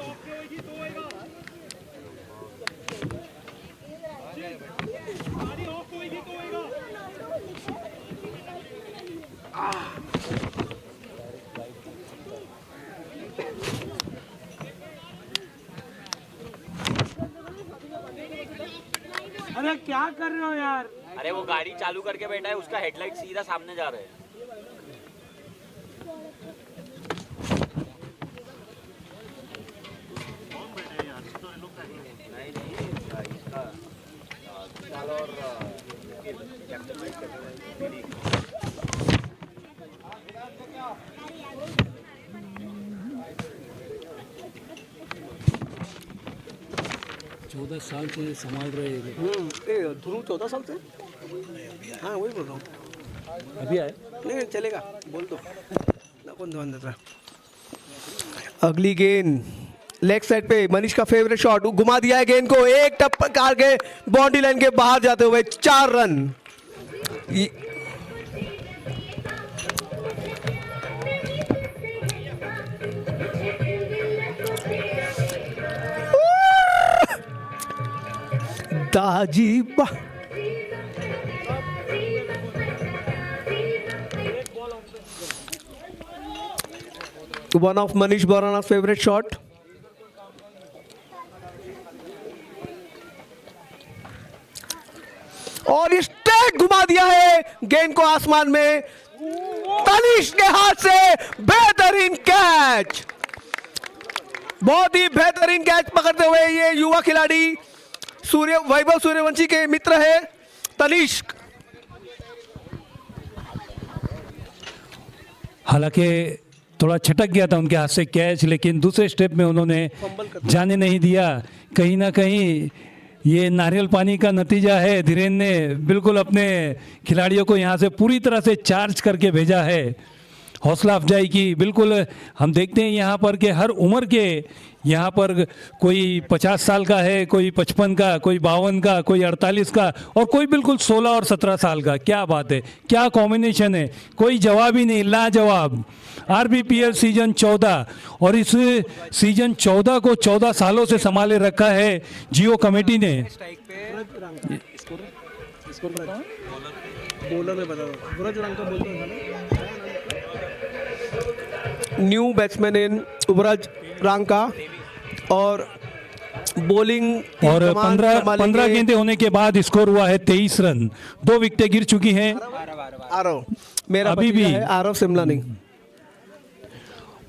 अरे क्या कर रहे हो यार? अरे वो गाड़ी चालू करके बैठा है, उसका हेडलाइट सीधा सामने जा रहा है। चौदह साल से संभाल रहे हैं। ध्रुव 14 साल से, हाँ वही बोल रहा हूँ। अभी आए नहीं चलेगा, बोल दो ना, कौन ध्यान देता है। अगली गेंद लेग साइड पे, मनीष का फेवरेट शॉट, घुमा दिया है गेंद को, एक टप्पा के बाउंड्री लाइन के बाहर जाते हुए 4 रन। दाजीबा one of Manish Borana's favorite shot. और स्ट्रेट घुमा दिया है गेंद को आसमान में, तनिष के हाथ से बेहतरीन कैच। बहुत ही बेहतरीन कैच पकड़ते हुए ये युवा खिलाड़ी वैभव सूर्यवंशी के मित्र है तनिष्क। हालांकि थोड़ा छटक गया था उनके हाथ से कैच, लेकिन दूसरे स्टेप में उन्होंने जाने नहीं दिया। कहीं ना कहीं ये नारियल पानी का नतीजा है। धीरेन ने बिल्कुल अपने खिलाड़ियों को यहाँ से पूरी तरह से चार्ज करके भेजा है हौसला अफजाई की। बिल्कुल हम देखते हैं यहाँ पर कि हर उम्र के यहाँ पर कोई 50 साल का है, कोई 55 का, कोई 52 का, कोई 48 का और कोई बिल्कुल 16 और 17 साल का। क्या बात है, क्या कॉम्बिनेशन है, कोई जवाब ही नहीं, लाजवाब। आरबीपीएल सीजन 14 और इस सीजन 14 को 14 सालों से संभाले रखा है जियो कमेटी ने। बॉलर में बता दो, सूरज रंका बोलते हैं ना। न्यू बैट्समैन इन सूरज रंका और बॉलिंग और 15 गेंदें होने के बाद स्कोर हुआ है 23 रन, 2 विकेटें गिर चुकी हैं। आरव मेरा अभी भतीजा भी है, आरव शिमला नहीं,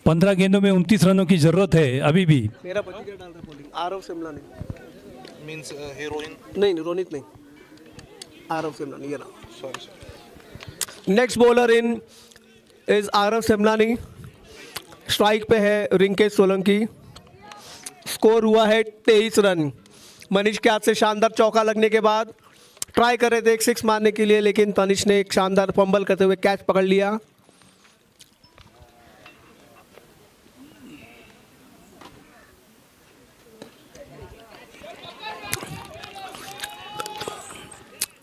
15 गेंदों में 29 रनों की जरूरत है अभी भी। मेरा भतीजा डाल रहा है बॉलिंग, आरव शिमला नहीं। मींस हीरोइन नहीं रोनित नहीं, आरव शिमला नहीं, ये रहा। Next bowler in is Aarav Shimlani. Strike पे है रिंकेश सोलंकी। स्कोर हुआ है 23 रन। मनीष के हाथ से शानदार चौका लगने के बाद ट्राई कर रहे थे एक 6 मारने के लिए, लेकिन तनिष ने एक शानदार फंबल करते हुए कैच पकड़ लिया।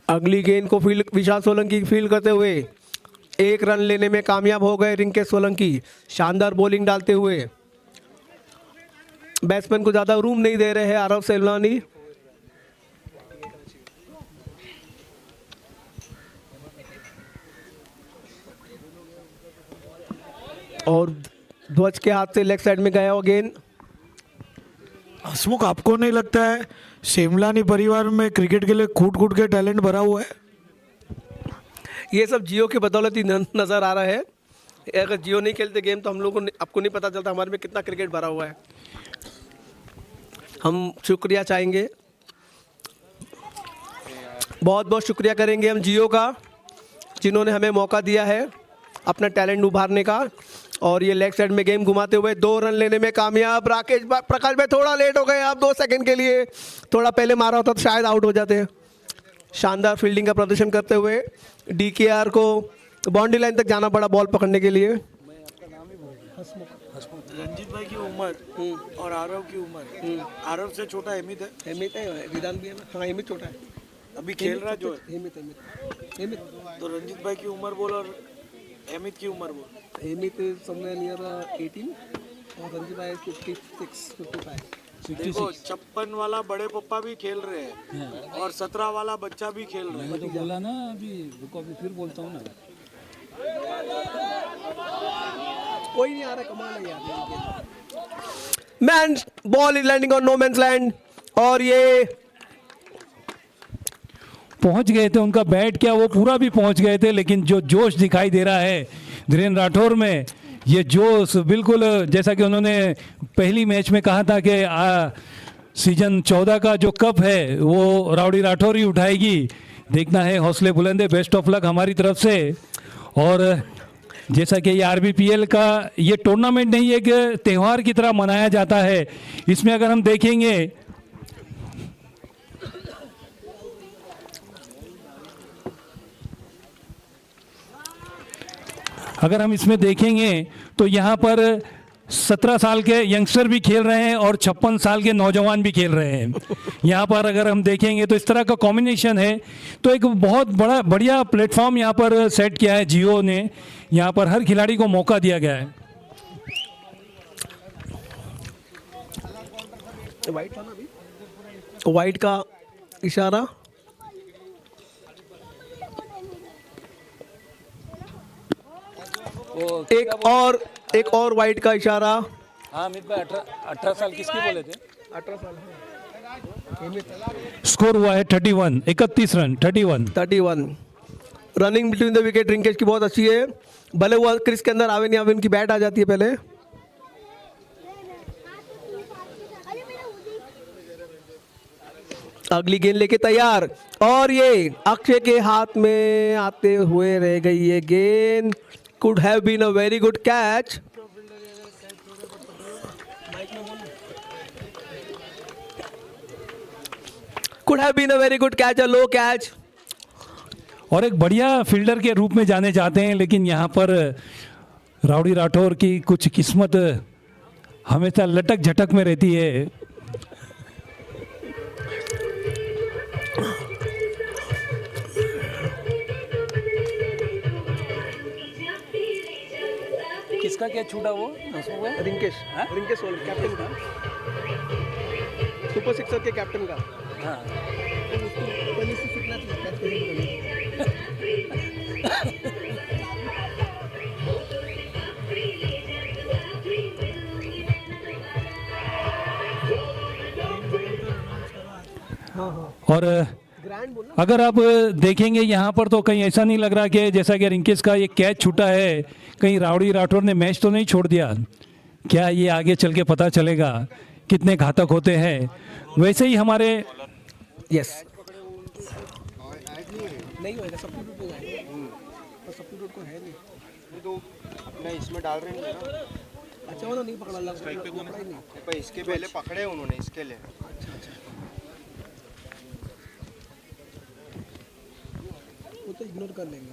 अगली गेंद को फील्ड विशाल सोलंकी फील्ड करते हुए 1 रन लेने में कामयाब हो गए रिंकेश सोलंकी। शानदार बॉलिंग डालते हुए बैट्समैन को ज़्यादा रूम नहीं दे रहे हैं आरव शिमलानी। और ध्वज के हाथ से लेग साइड में गया वो गेंद। हसमुख, आपको नहीं लगता है शिमलानी परिवार में क्रिकेट के लिए कूट कूट के टैलेंट भरा हुआ है? ये सब जियो के बदौलत ही नज़र आ रहा है। अगर जियो नहीं खेलते गेम तो हम लोगों को आपको नहीं पता चलता हमारे में कितना क्रिकेट भरा हुआ है। हम शुक्रिया चाहेंगे, बहुत बहुत शुक्रिया करेंगे हम जियो का, जिन्होंने हमें मौका दिया है अपना टैलेंट उभारने का। और ये लेग साइड में गेम घुमाते हुए 2 रन लेने में कामयाब। प्रकाश भाई थोड़ा लेट हो गए आप 2 सेकंड के लिए, थोड़ा पहले मारा होता तो शायद आउट हो जाते। शानदार फील्डिंग का प्रदर्शन करते हुए डीकेआर को बाउंड्री लाइन तक जाना पड़ा बॉल पकड़ने के लिए। रंजीत भाई की उम्र और आरव की उम्र, आरव से छोटा हेमित है। हेमित है, विधान भी है ना। हाँ हेमित छोटा है, अभी खेल रहा जो है। हेमित तो रंजीत भाई की उम्र बोल और हेमित की उम्र बोल। हेमित समवेयर नियर 18 और रंजीत भाई 55। देखो 56 वाला बड़े पप्पा भी खेल रहे हैं और 17 वाला बच्चा भी खेल रहा है। तो बोला ना अभी, रुको अभी फिर बोलता हूँ ना। कोई नहीं आ रहा, कमाल है यार। Man ball is landing on no man's land और ये पहुंच गए थे, उनका बैट क्या वो पूरा भी पहुंच गए थे, लेकिन जो जोश दिखाई दे रहा है धीरेन्द्र राठौर में, ये जोश बिल्कुल जैसा कि उन्होंने पहली मैच में कहा था कि सीजन 14 का जो कप है वो राउडी राठौर ही उठाएगी। देखना है, हौसले बुलंद है, बेस्ट ऑफ लक हमारी तरफ से। और जैसा कि ये आरबीपीएल का ये टूर्नामेंट नहीं, एक त्यौहार की तरह मनाया जाता है। इसमें अगर हम देखेंगे तो यहाँ पर 17 साल के यंगस्टर भी खेल रहे हैं और 56 साल के नौजवान भी खेल रहे हैं। यहाँ पर अगर हम देखेंगे तो इस तरह का कॉम्बिनेशन है, तो एक बहुत बढ़िया प्लेटफॉर्म यहाँ पर सेट किया है जियो ने। यहाँ पर हर खिलाड़ी को मौका दिया गया है। वाइट का इशारा, एक और वाइट का इशारा। हाँ अमित भाई, 18 साल किसके बोले थे? 18 साल स्कोर हुआ है 31, 31 run, 31। Running between the wicket Rinkesh की बहुत अच्छी है, भले वो क्रिस के अंदर आवे नहीं आवे, उनकी बैट आ जाती है पहले। अगली गेंद लेके तैयार और ये अक्षय के हाथ में आते हुए रह गई ये गेंद। Could have been a very good catch. Could have been a very good catch, a low catch. और एक बढ़िया फील्डर के रूप में जाने जाते हैं, लेकिन यहाँ पर राउडी राठौर की कुछ किस्मत हमेशा लटक झटक में रहती है। किसका क्या छूटा वो रिंकेश रिंकेश ओल कैप्टन का, सुपर सिक्सर के कैप्टन का। और अगर आप देखेंगे यहाँ पर तो कहीं ऐसा नहीं लग रहा कि जैसा कि रिंकेश का ये कैच छूटा है, कहीं राउडी राठौर ने मैच तो नहीं छोड़ दिया। क्या ये आगे चल के पता चलेगा कितने घातक होते हैं। वैसे ही हमारे यस नहीं इसमें डाल रहे नहीं ना। अच्छा वो तो नहीं पकड़ा लगा स्ट्राइक पे कौन है? पर इसके पहले पकड़े उन्होंने इसके लिए। वो तो इग्नोर कर लेंगे।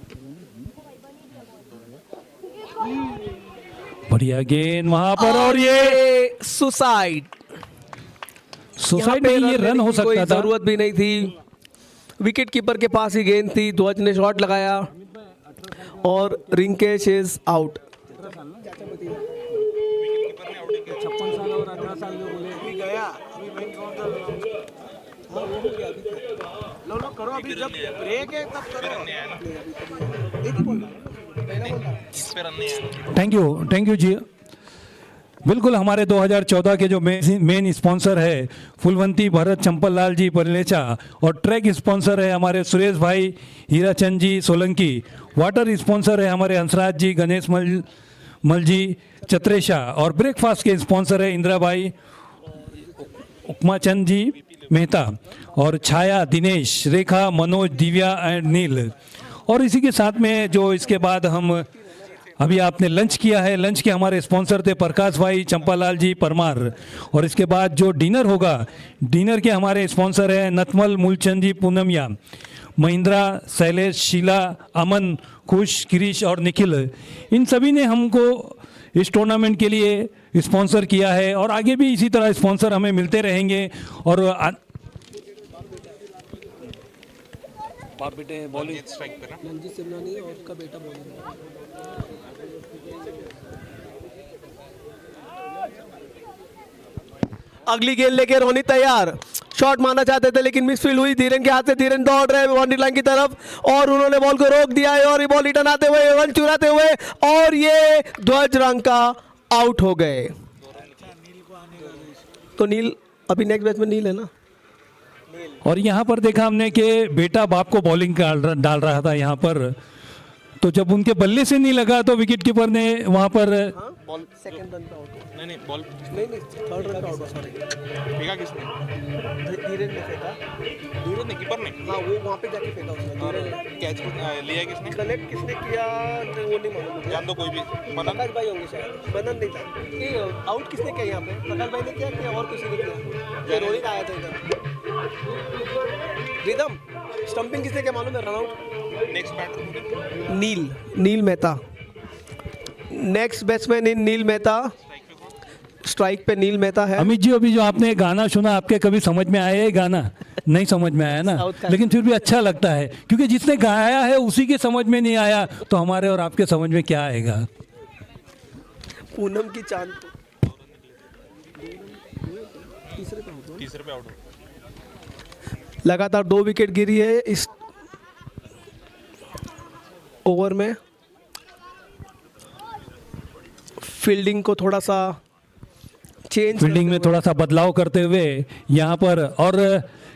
बढ़िया गेंद वहां पर और ये सुसाइड में ये रन हो सकता था। जरूरत भी नहीं थी, विकेट कीपर के पास ही गेंद थी, ध्वज ने शॉट लगाया और रिंकेश इज आउट। 56 साल और 18 साल में बोले अभी गया अभी बैंक लो करो अभी जब ब्रेक है तब करो। थैंक यू जी। बिल्कुल हमारे 2014 के जो मेन स्पॉन्सर है फुलवंती भरत चंपल लाल जी परिलेचा और ट्रैक स्पॉन्सर है हमारे सुरेश भाई हीराचंद जी सोलंकी, वाटर स्पॉन्सर है हमारे हंसराज जी गणेश मल जी चत्रेशा और ब्रेकफास्ट के स्पॉन्सर है इंदिराबाई उपमाचंद जी मेहता और छाया दिनेश रेखा मनोज दिव्या एंड नील। और इसी के साथ में जो इसके बाद हम अभी आपने लंच किया है, लंच के हमारे स्पॉन्सर थे प्रकाश भाई चंपालाल जी परमार। और इसके बाद जो डिनर होगा, डिनर के हमारे स्पॉन्सर हैं नतमल मूलचंद जी पूनमिया, महिंद्रा शैलेश शीला अमन खुश गिरीश और निखिल। इन सभी ने हमको इस टूर्नामेंट के लिए स्पॉन्सर किया है और आगे भी इसी तरह स्पॉन्सर हमें मिलते रहेंगे। और बाप बेटे बॉलिंग स्ट्राइक पे ना रणजीत सिमलानी और उसका बेटा बॉलिंग। अगली गेंद लेके रोनी तैयार, शॉट मारना चाहते थे लेकिन मिसफील्ड हुई। धीरेन के हाथ से धीरेन दौड़ रहे बाउंड्री लाइन की तरफ और उन्होंने बॉल को रोक दिया है और ये बॉल रिटर्न आते हुए रन चुराते हुए और ये ध्वज रंग का आउट हो गए। तो नील अभी नेक्स्ट मैच में नील है ना। और यहाँ पर देखा हमने कि बेटा बाप को बॉलिंग डाल रहा था यहाँ पर, तो जब उनके बल्ले से नहीं लगा तो विकेट कीपर ने वहाँ पर बॉल सेकंड रन पे आउट। नहीं बॉल नहीं थर्ड रन पे आउट। सॉरी फेंका किसने? धीरेन ने फेंका। धीरे ने कीपर ने? हाँ वो वहाँ पे जाके फेंका उसने। और कैच लिया किसने? कनेक्ट किसने किया वो नहीं मालूम मुझे। जान दो कोई भी मनन प्रकाश भाई होंगे शायद, मनन नहीं था। ये आउट किसने किया यहाँ पे? प्रकाश भाई ने किया कि और किसी ने किया? ये रोहित आया था इधर। रिदम स्टंपिंग किसने किया मालूम है? Run out next batter Neel Mehta, next batsman in Neel Mehta. Strike पे नील मेहता है। अमित जी अभी जो आपने गाना सुना आपके कभी समझ में आया ये गाना? नहीं समझ में आया ना, लेकिन फिर भी अच्छा लगता है क्योंकि जिसने गाया है उसी के समझ में नहीं आया तो हमारे और आपके समझ में क्या आएगा। पूनम की चांद तीसरे पे आउट। लगातार 2 विकेट गिरी है इस ओवर में। फील्डिंग को थोड़ा सा फील्डिंग में थोड़ा सा बदलाव करते हुए यहाँ पर, और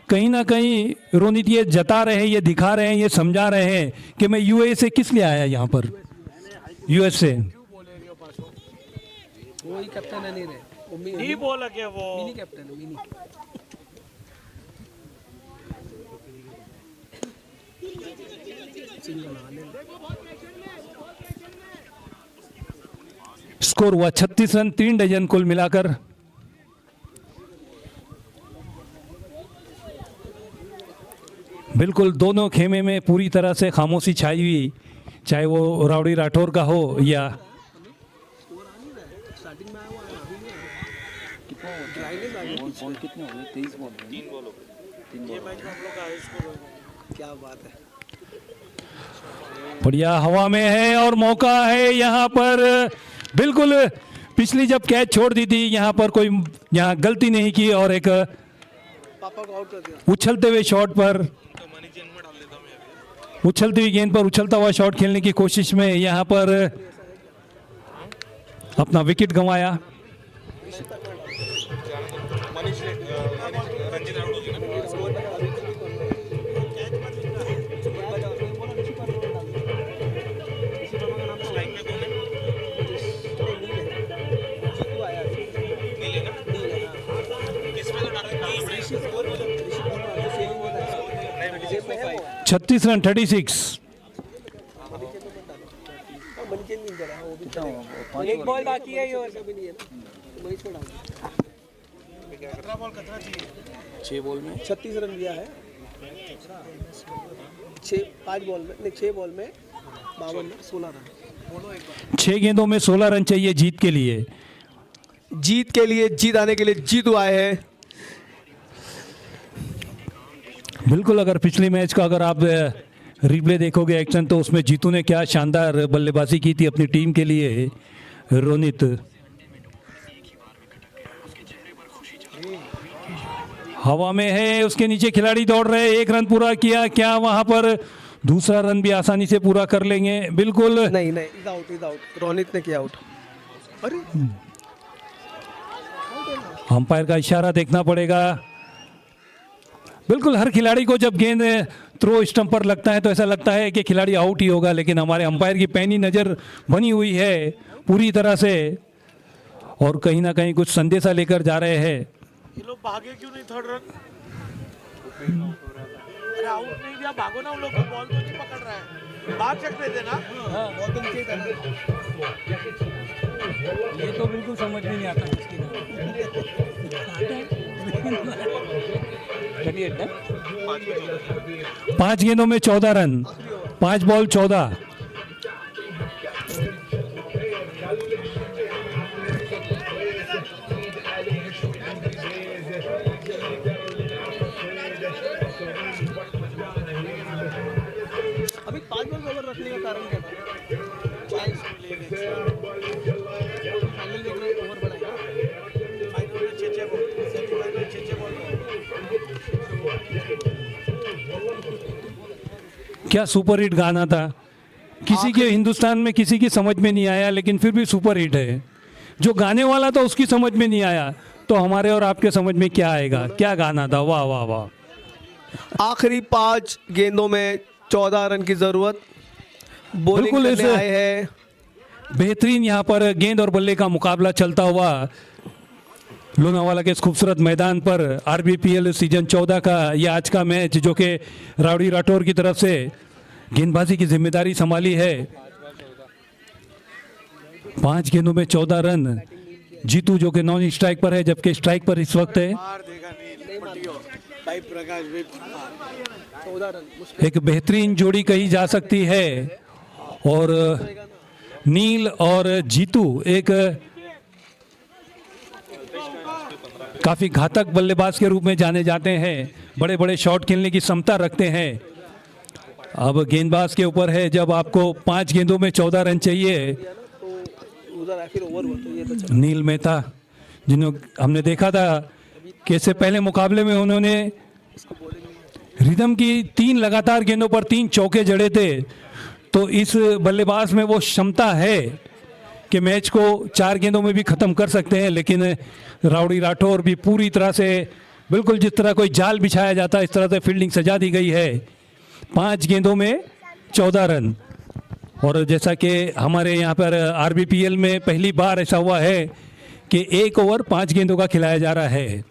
कहीं ना कहीं रोनित ये जता रहे हैं, ये दिखा रहे हैं, ये समझा रहे हैं कि मैं यूएई से किस लिए आया यहाँ पर, यूएस से। वो ही कैप्टन है नहीं बोला क्या वो? मिनी कैप्टन है मिनी। स्कोर हुआ 36 रन 3 डजन कुल मिलाकर। बिल्कुल दोनों खेमे में पूरी तरह से खामोशी छाई हुई, चाहे वो राउडी राठौर का हो या क्या बात है। बढ़िया हवा में है और मौका है यहाँ पर। बिल्कुल पिछली जब कैच छोड़ दी थी यहाँ पर कोई यहाँ गलती नहीं की और एक पापा को आउट कर दिया। उछलते हुए शॉट पर उछलती हुई गेंद पर उछलता हुआ शॉट खेलने की कोशिश में यहाँ पर अपना विकेट गंवाया। छत्तीस रन 36। एक बॉल बाकी है ये। 6 बॉल में 36 रन दिया है। 5 बॉल में नहीं 6 बॉल में 16 रन। 6 गेंदों में 16 रन चाहिए जीत के लिए। जीत आने के लिए जीतू आए हैं। बिल्कुल अगर पिछले मैच का अगर आप रिप्ले देखोगे एक्शन तो उसमें जीतू ने क्या शानदार बल्लेबाजी की थी अपनी टीम के लिए। रोनित हवा में है, उसके नीचे खिलाड़ी दौड़ रहे हैं। 1 रन पूरा किया, क्या वहां पर दूसरा रन भी आसानी से पूरा कर लेंगे? बिल्कुल नहीं इज आउट। रोनित ने किया आउट। अरे अंपायर का इशारा देखना पड़ेगा। बिल्कुल हर खिलाड़ी को जब गेंद थ्रो स्टंप पर लगता है तो ऐसा लगता है कि खिलाड़ी आउट ही होगा, लेकिन हमारे अंपायर की पैनी नज़र बनी हुई है पूरी तरह से और कहीं ना कहीं कुछ संदेशा लेकर जा रहे हैं। ये लोग भागे क्यों नहीं 3rd रन? अरे आउट नहीं दिया, भागो ना। उन लोग को बॉल तो नहीं पकड़ रहा है, भाग सकते थे ना। ये तो बिल्कुल समझ में नहीं आता। 5 गेंदों में 14 रन, 5 बॉल 14। अभी 5 बॉल ओवर रखने का कारण क्या था? फाइनल में ओवर बढ़ाएगा। फाइनल में 6 बॉल, सेमीफाइनल में 6 बॉल। क्या सुपर हिट गाना था। किसी के हिंदुस्तान में किसी की समझ में नहीं आया, लेकिन फिर भी सुपर हिट है। जो गाने वाला था उसकी समझ में नहीं आया तो हमारे और आपके समझ में क्या आएगा? क्या गाना था। वाह वाह वाह। आखिरी 5 गेंदों में 14 रन की जरूरत। बॉलिंग बिल्कुल करने ऐसे आए हैं। बेहतरीन यहाँ पर गेंद और बल्ले का मुकाबला चलता हुआ लोनावाला के इस खूबसूरत मैदान पर। आरबीपीएल सीजन 14 का ये आज का मैच जो कि राउडी राठौर की तरफ से गेंदबाजी की जिम्मेदारी संभाली है। 5 गेंदों में 14 रन। जीतू जो कि नॉन स्ट्राइक पर है, जबकि स्ट्राइक पर इस वक्त है। मार देगा नील पटियो भाई प्रकाश भी। 14 रन। एक बेहतरीन जोड़ी कही जा सकती है और नील और जीतू एक काफ़ी घातक बल्लेबाज के रूप में जाने जाते हैं। बड़े बड़े शॉट खेलने की क्षमता रखते हैं। अब गेंदबाज के ऊपर है, जब आपको 5 गेंदों में 14 रन चाहिए। तो उधर आखिर ओवर हुआ तो ये तो चल। नील मेहता जिन्होंने हमने देखा था कि इससे पहले मुकाबले में उन्होंने रिदम की 3 लगातार गेंदों पर 3 चौके जड़े थे। तो इस बल्लेबाज में वो क्षमता है कि मैच को 4 गेंदों में भी ख़त्म कर सकते हैं। लेकिन राउडी राठौर भी पूरी तरह से बिल्कुल जिस तरह कोई जाल बिछाया जाता है इस तरह से फील्डिंग सजा दी गई है। 5 गेंदों में 14 रन। और जैसा कि हमारे यहाँ पर आरबीपीएल में पहली बार ऐसा हुआ है कि 1 ओवर 5 गेंदों का खिलाया जा रहा है,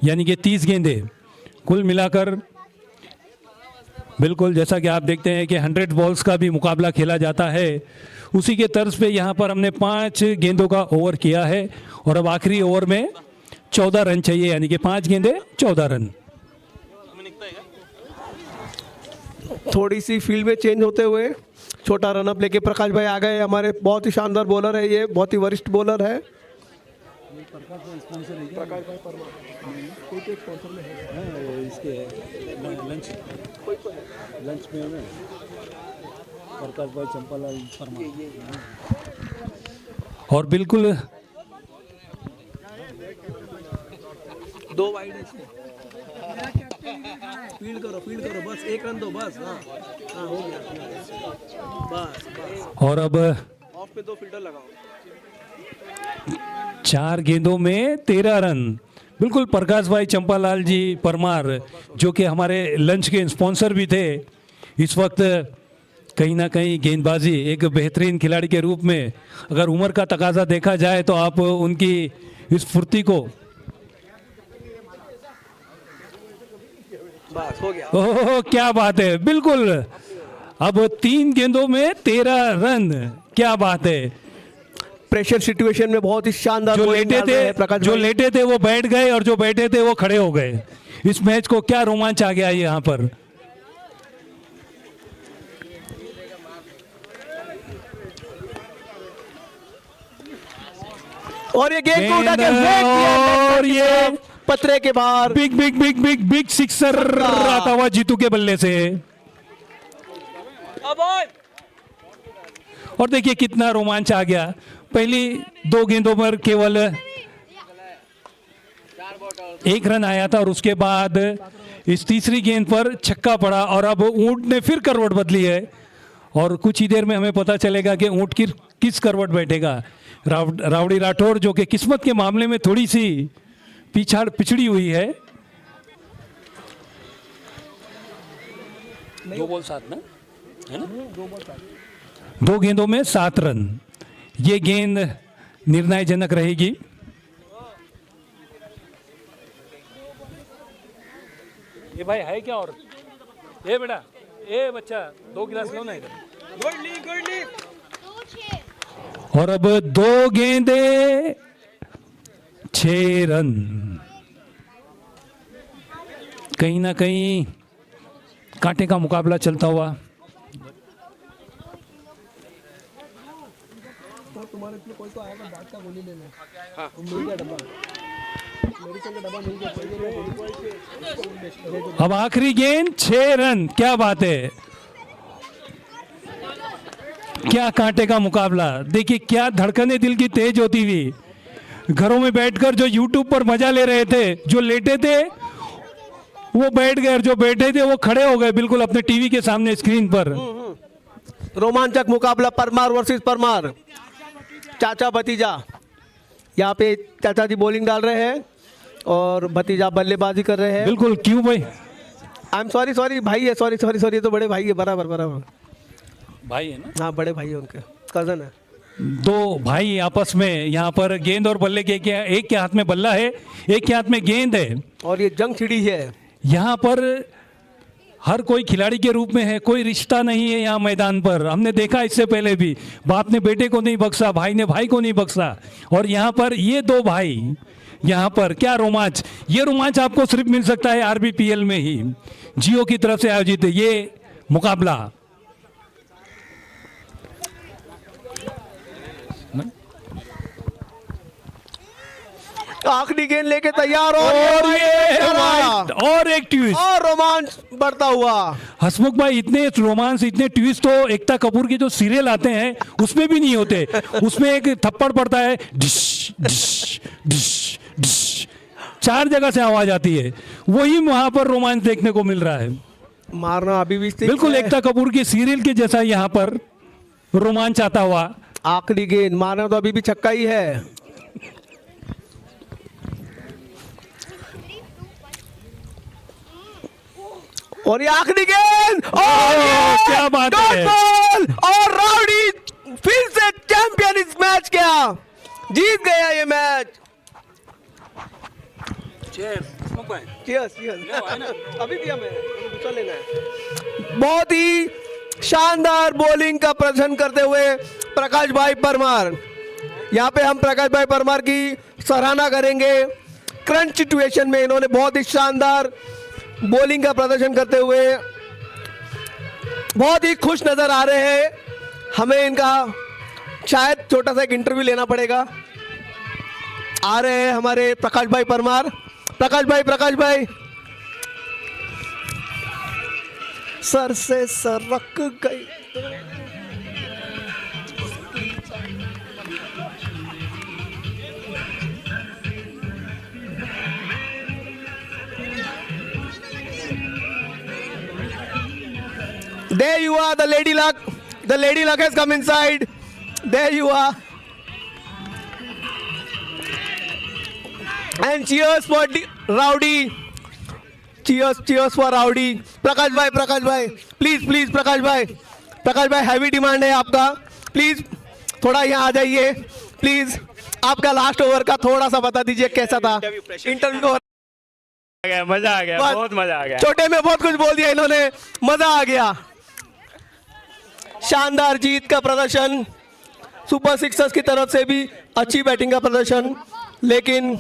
यानी कि 30 गेंदें कुल मिलाकर। बिल्कुल जैसा कि आप देखते हैं कि 100 बॉल्स का भी मुकाबला खेला जाता है, उसी के तर्ज पे यहाँ पर हमने 5 गेंदों का ओवर किया है और अब आखिरी ओवर में 14 रन चाहिए, यानी कि 5 गेंदें 14 रन। थोड़ी सी फील्ड में चेंज होते हुए छोटा रनअप लेके प्रकाश भाई आ गए। हमारे बहुत ही शानदार बॉलर है, ये बहुत ही वरिष्ठ बॉलर है। प्रकाश भाई परमार कोई तो एक स्पॉन्सर में है इसके लंच लंच में है प्रकाश भाई चंपालाल परमार। और बिल्कुल दो वाइड है फील्ड करो बस एक रन दो बस। हाँ हो गया बस। और अब ऑफ पे 2 फील्डर लगाओ। 4 गेंदों में 13 रन। बिल्कुल प्रकाश भाई चंपालाल जी परमार जो कि हमारे लंच के स्पॉन्सर भी थे, इस वक्त कहीं ना कहीं गेंदबाजी एक बेहतरीन खिलाड़ी के रूप में अगर उम्र का तकाजा देखा जाए तो आप उनकी इस फुर्ती को बस हो गया। ओह क्या बात है, बिल्कुल अब 3 गेंदों में 13 रन, क्या बात है। प्रेशर सिचुएशन में बहुत ही शानदार जो bowling लेटे डाल रहे थे हैं प्रकाश जो भाई। लेटे थे वो बैठ गए और जो बैठे थे वो खड़े हो गए। इस मैच को क्या रोमांच आ गया यहाँ पर। और ये गेंद को उठा के गेंद फेंक दिया और ये पतरे के बाहर। Big big big big big sixer आता हुआ जीतू के बल्ले से। और देखिए कितना रोमांच आ गया। पहली 2 गेंदों पर केवल 1 रन आया था और उसके बाद इस तीसरी गेंद पर छक्का पड़ा और अब ऊंट ने फिर करवट बदली है और कुछ ही देर में हमें पता चलेगा कि ऊंट किस करवट बैठेगा। रावड़ी राठौर जो कि किस्मत के मामले में थोड़ी सी पिछड़ी हुई है। 2 बॉल 7 ना, है ना? 2 गेंदों में 7 रन। ये गेंद निर्णयजनक रहेगी। ये भाई है क्या? और ए बेटा, ए बच्चा 2 गिलास लो ना इधर। और अब 2 गेंदे 6 रन। कहीं ना कहीं कांटे का मुकाबला चलता हुआ। तुम्हारे इसमें कोई तो आएगा बात का गोली लेने। हाँ मिल गया डब्बा, मेडिकल का डब्बा मिल गया। अब आखिरी गेंद 6 रन, क्या बात है। क्या कांटे का मुकाबला। देखिए क्या धड़कने दिल की तेज होती हुई। घरों में बैठकर जो YouTube पर मजा ले रहे थे, जो लेटे थे वो बैठ गए और जो बैठे थे वो खड़े हो गए बिल्कुल अपने टीवी के सामने स्क्रीन पर। रोमांचक मुकाबला परमार वर्सेस परमार, चाचा भतीजा। यहाँ पे चाचा जी बॉलिंग डाल रहे हैं और भतीजा बल्लेबाजी कर रहे हैं। बिल्कुल, क्यों भाई? आई एम सॉरी भाई है, सॉरी तो बड़े भाई है, बराबर भाई है ना? हाँ बड़े भाई है, उनके कजन है। 2 भाई आपस में यहाँ पर गेंद और बल्ले के एक के हाथ में बल्ला है, एक के हाथ में गेंद है और ये जंग छिड़ी है। यहाँ पर हर कोई खिलाड़ी के रूप में है, कोई रिश्ता नहीं है यहाँ मैदान पर। हमने देखा इससे पहले भी, बाप ने बेटे को नहीं बख्शा, भाई ने भाई को नहीं बख्शा। और यहाँ पर ये 2 भाई, यहाँ पर क्या रोमांच। ये रोमांच आपको सिर्फ मिल सकता है RBPL में ही। जियो की तरफ से आयोजित ये मुकाबला। आखिरी गेंद लेके तैयार और ये वाइड और एक ट्विस्ट और रोमांच बढ़ता हुआ। हसमुख भाई, इतने रोमांस, इतने ट्विस्ट तो एकता कपूर के जो सीरियल आते हैं उसमें भी नहीं होते। उसमें एक थप्पड़ पड़ता है, डिश डिश डिश डिश, 4 जगह से आवाज आती है। वही वहां पर रोमांच देखने को मिल रहा है। मारना अभी भी बिल्कुल एकता कपूर के सीरियल के जैसा यहाँ पर रोमांच आता हुआ। आखिरी गेंद मारना तो अभी भी छक्का ही है। और ये आखिरी गेंद और क्या बात डॉट है। बॉल और राउडी फिर से चैंपियन इस मैच का, जीत गया ये मैच। चीयर्स अभी भी हमें दूसरा लेना है। बहुत ही शानदार बॉलिंग का प्रदर्शन करते हुए प्रकाश भाई परमार, यहाँ पे हम प्रकाश भाई परमार की सराहना करेंगे। क्रंच सिचुएशन में इन्होंने बहुत ही शानदार बॉलिंग का प्रदर्शन करते हुए बहुत ही खुश नजर आ रहे हैं। हमें इनका शायद छोटा सा एक इंटरव्यू लेना पड़ेगा। आ रहे हैं हमारे प्रकाश भाई परमार। प्रकाश भाई सर से सरक गई। There you are, the lady luck. The lady luck has come inside. There you are. And cheers for Rowdy. Cheers for Rowdy. प्रकाश भाई, please प्रकाश भाई, हैवी डिमांड है आपका, प्लीज थोड़ा यहाँ आ जाइए प्लीज। आपका लास्ट ओवर का थोड़ा सा बता दीजिए कैसा था इंटरव्यू। मजा आ गया, बहुत मजा आ गया। छोटे में बहुत कुछ बोल दिया इन्होंने, मजा आ गया। शानदार जीत का प्रदर्शन, सुपर सिक्सर्स की तरफ से भी अच्छी बैटिंग का प्रदर्शन, लेकिन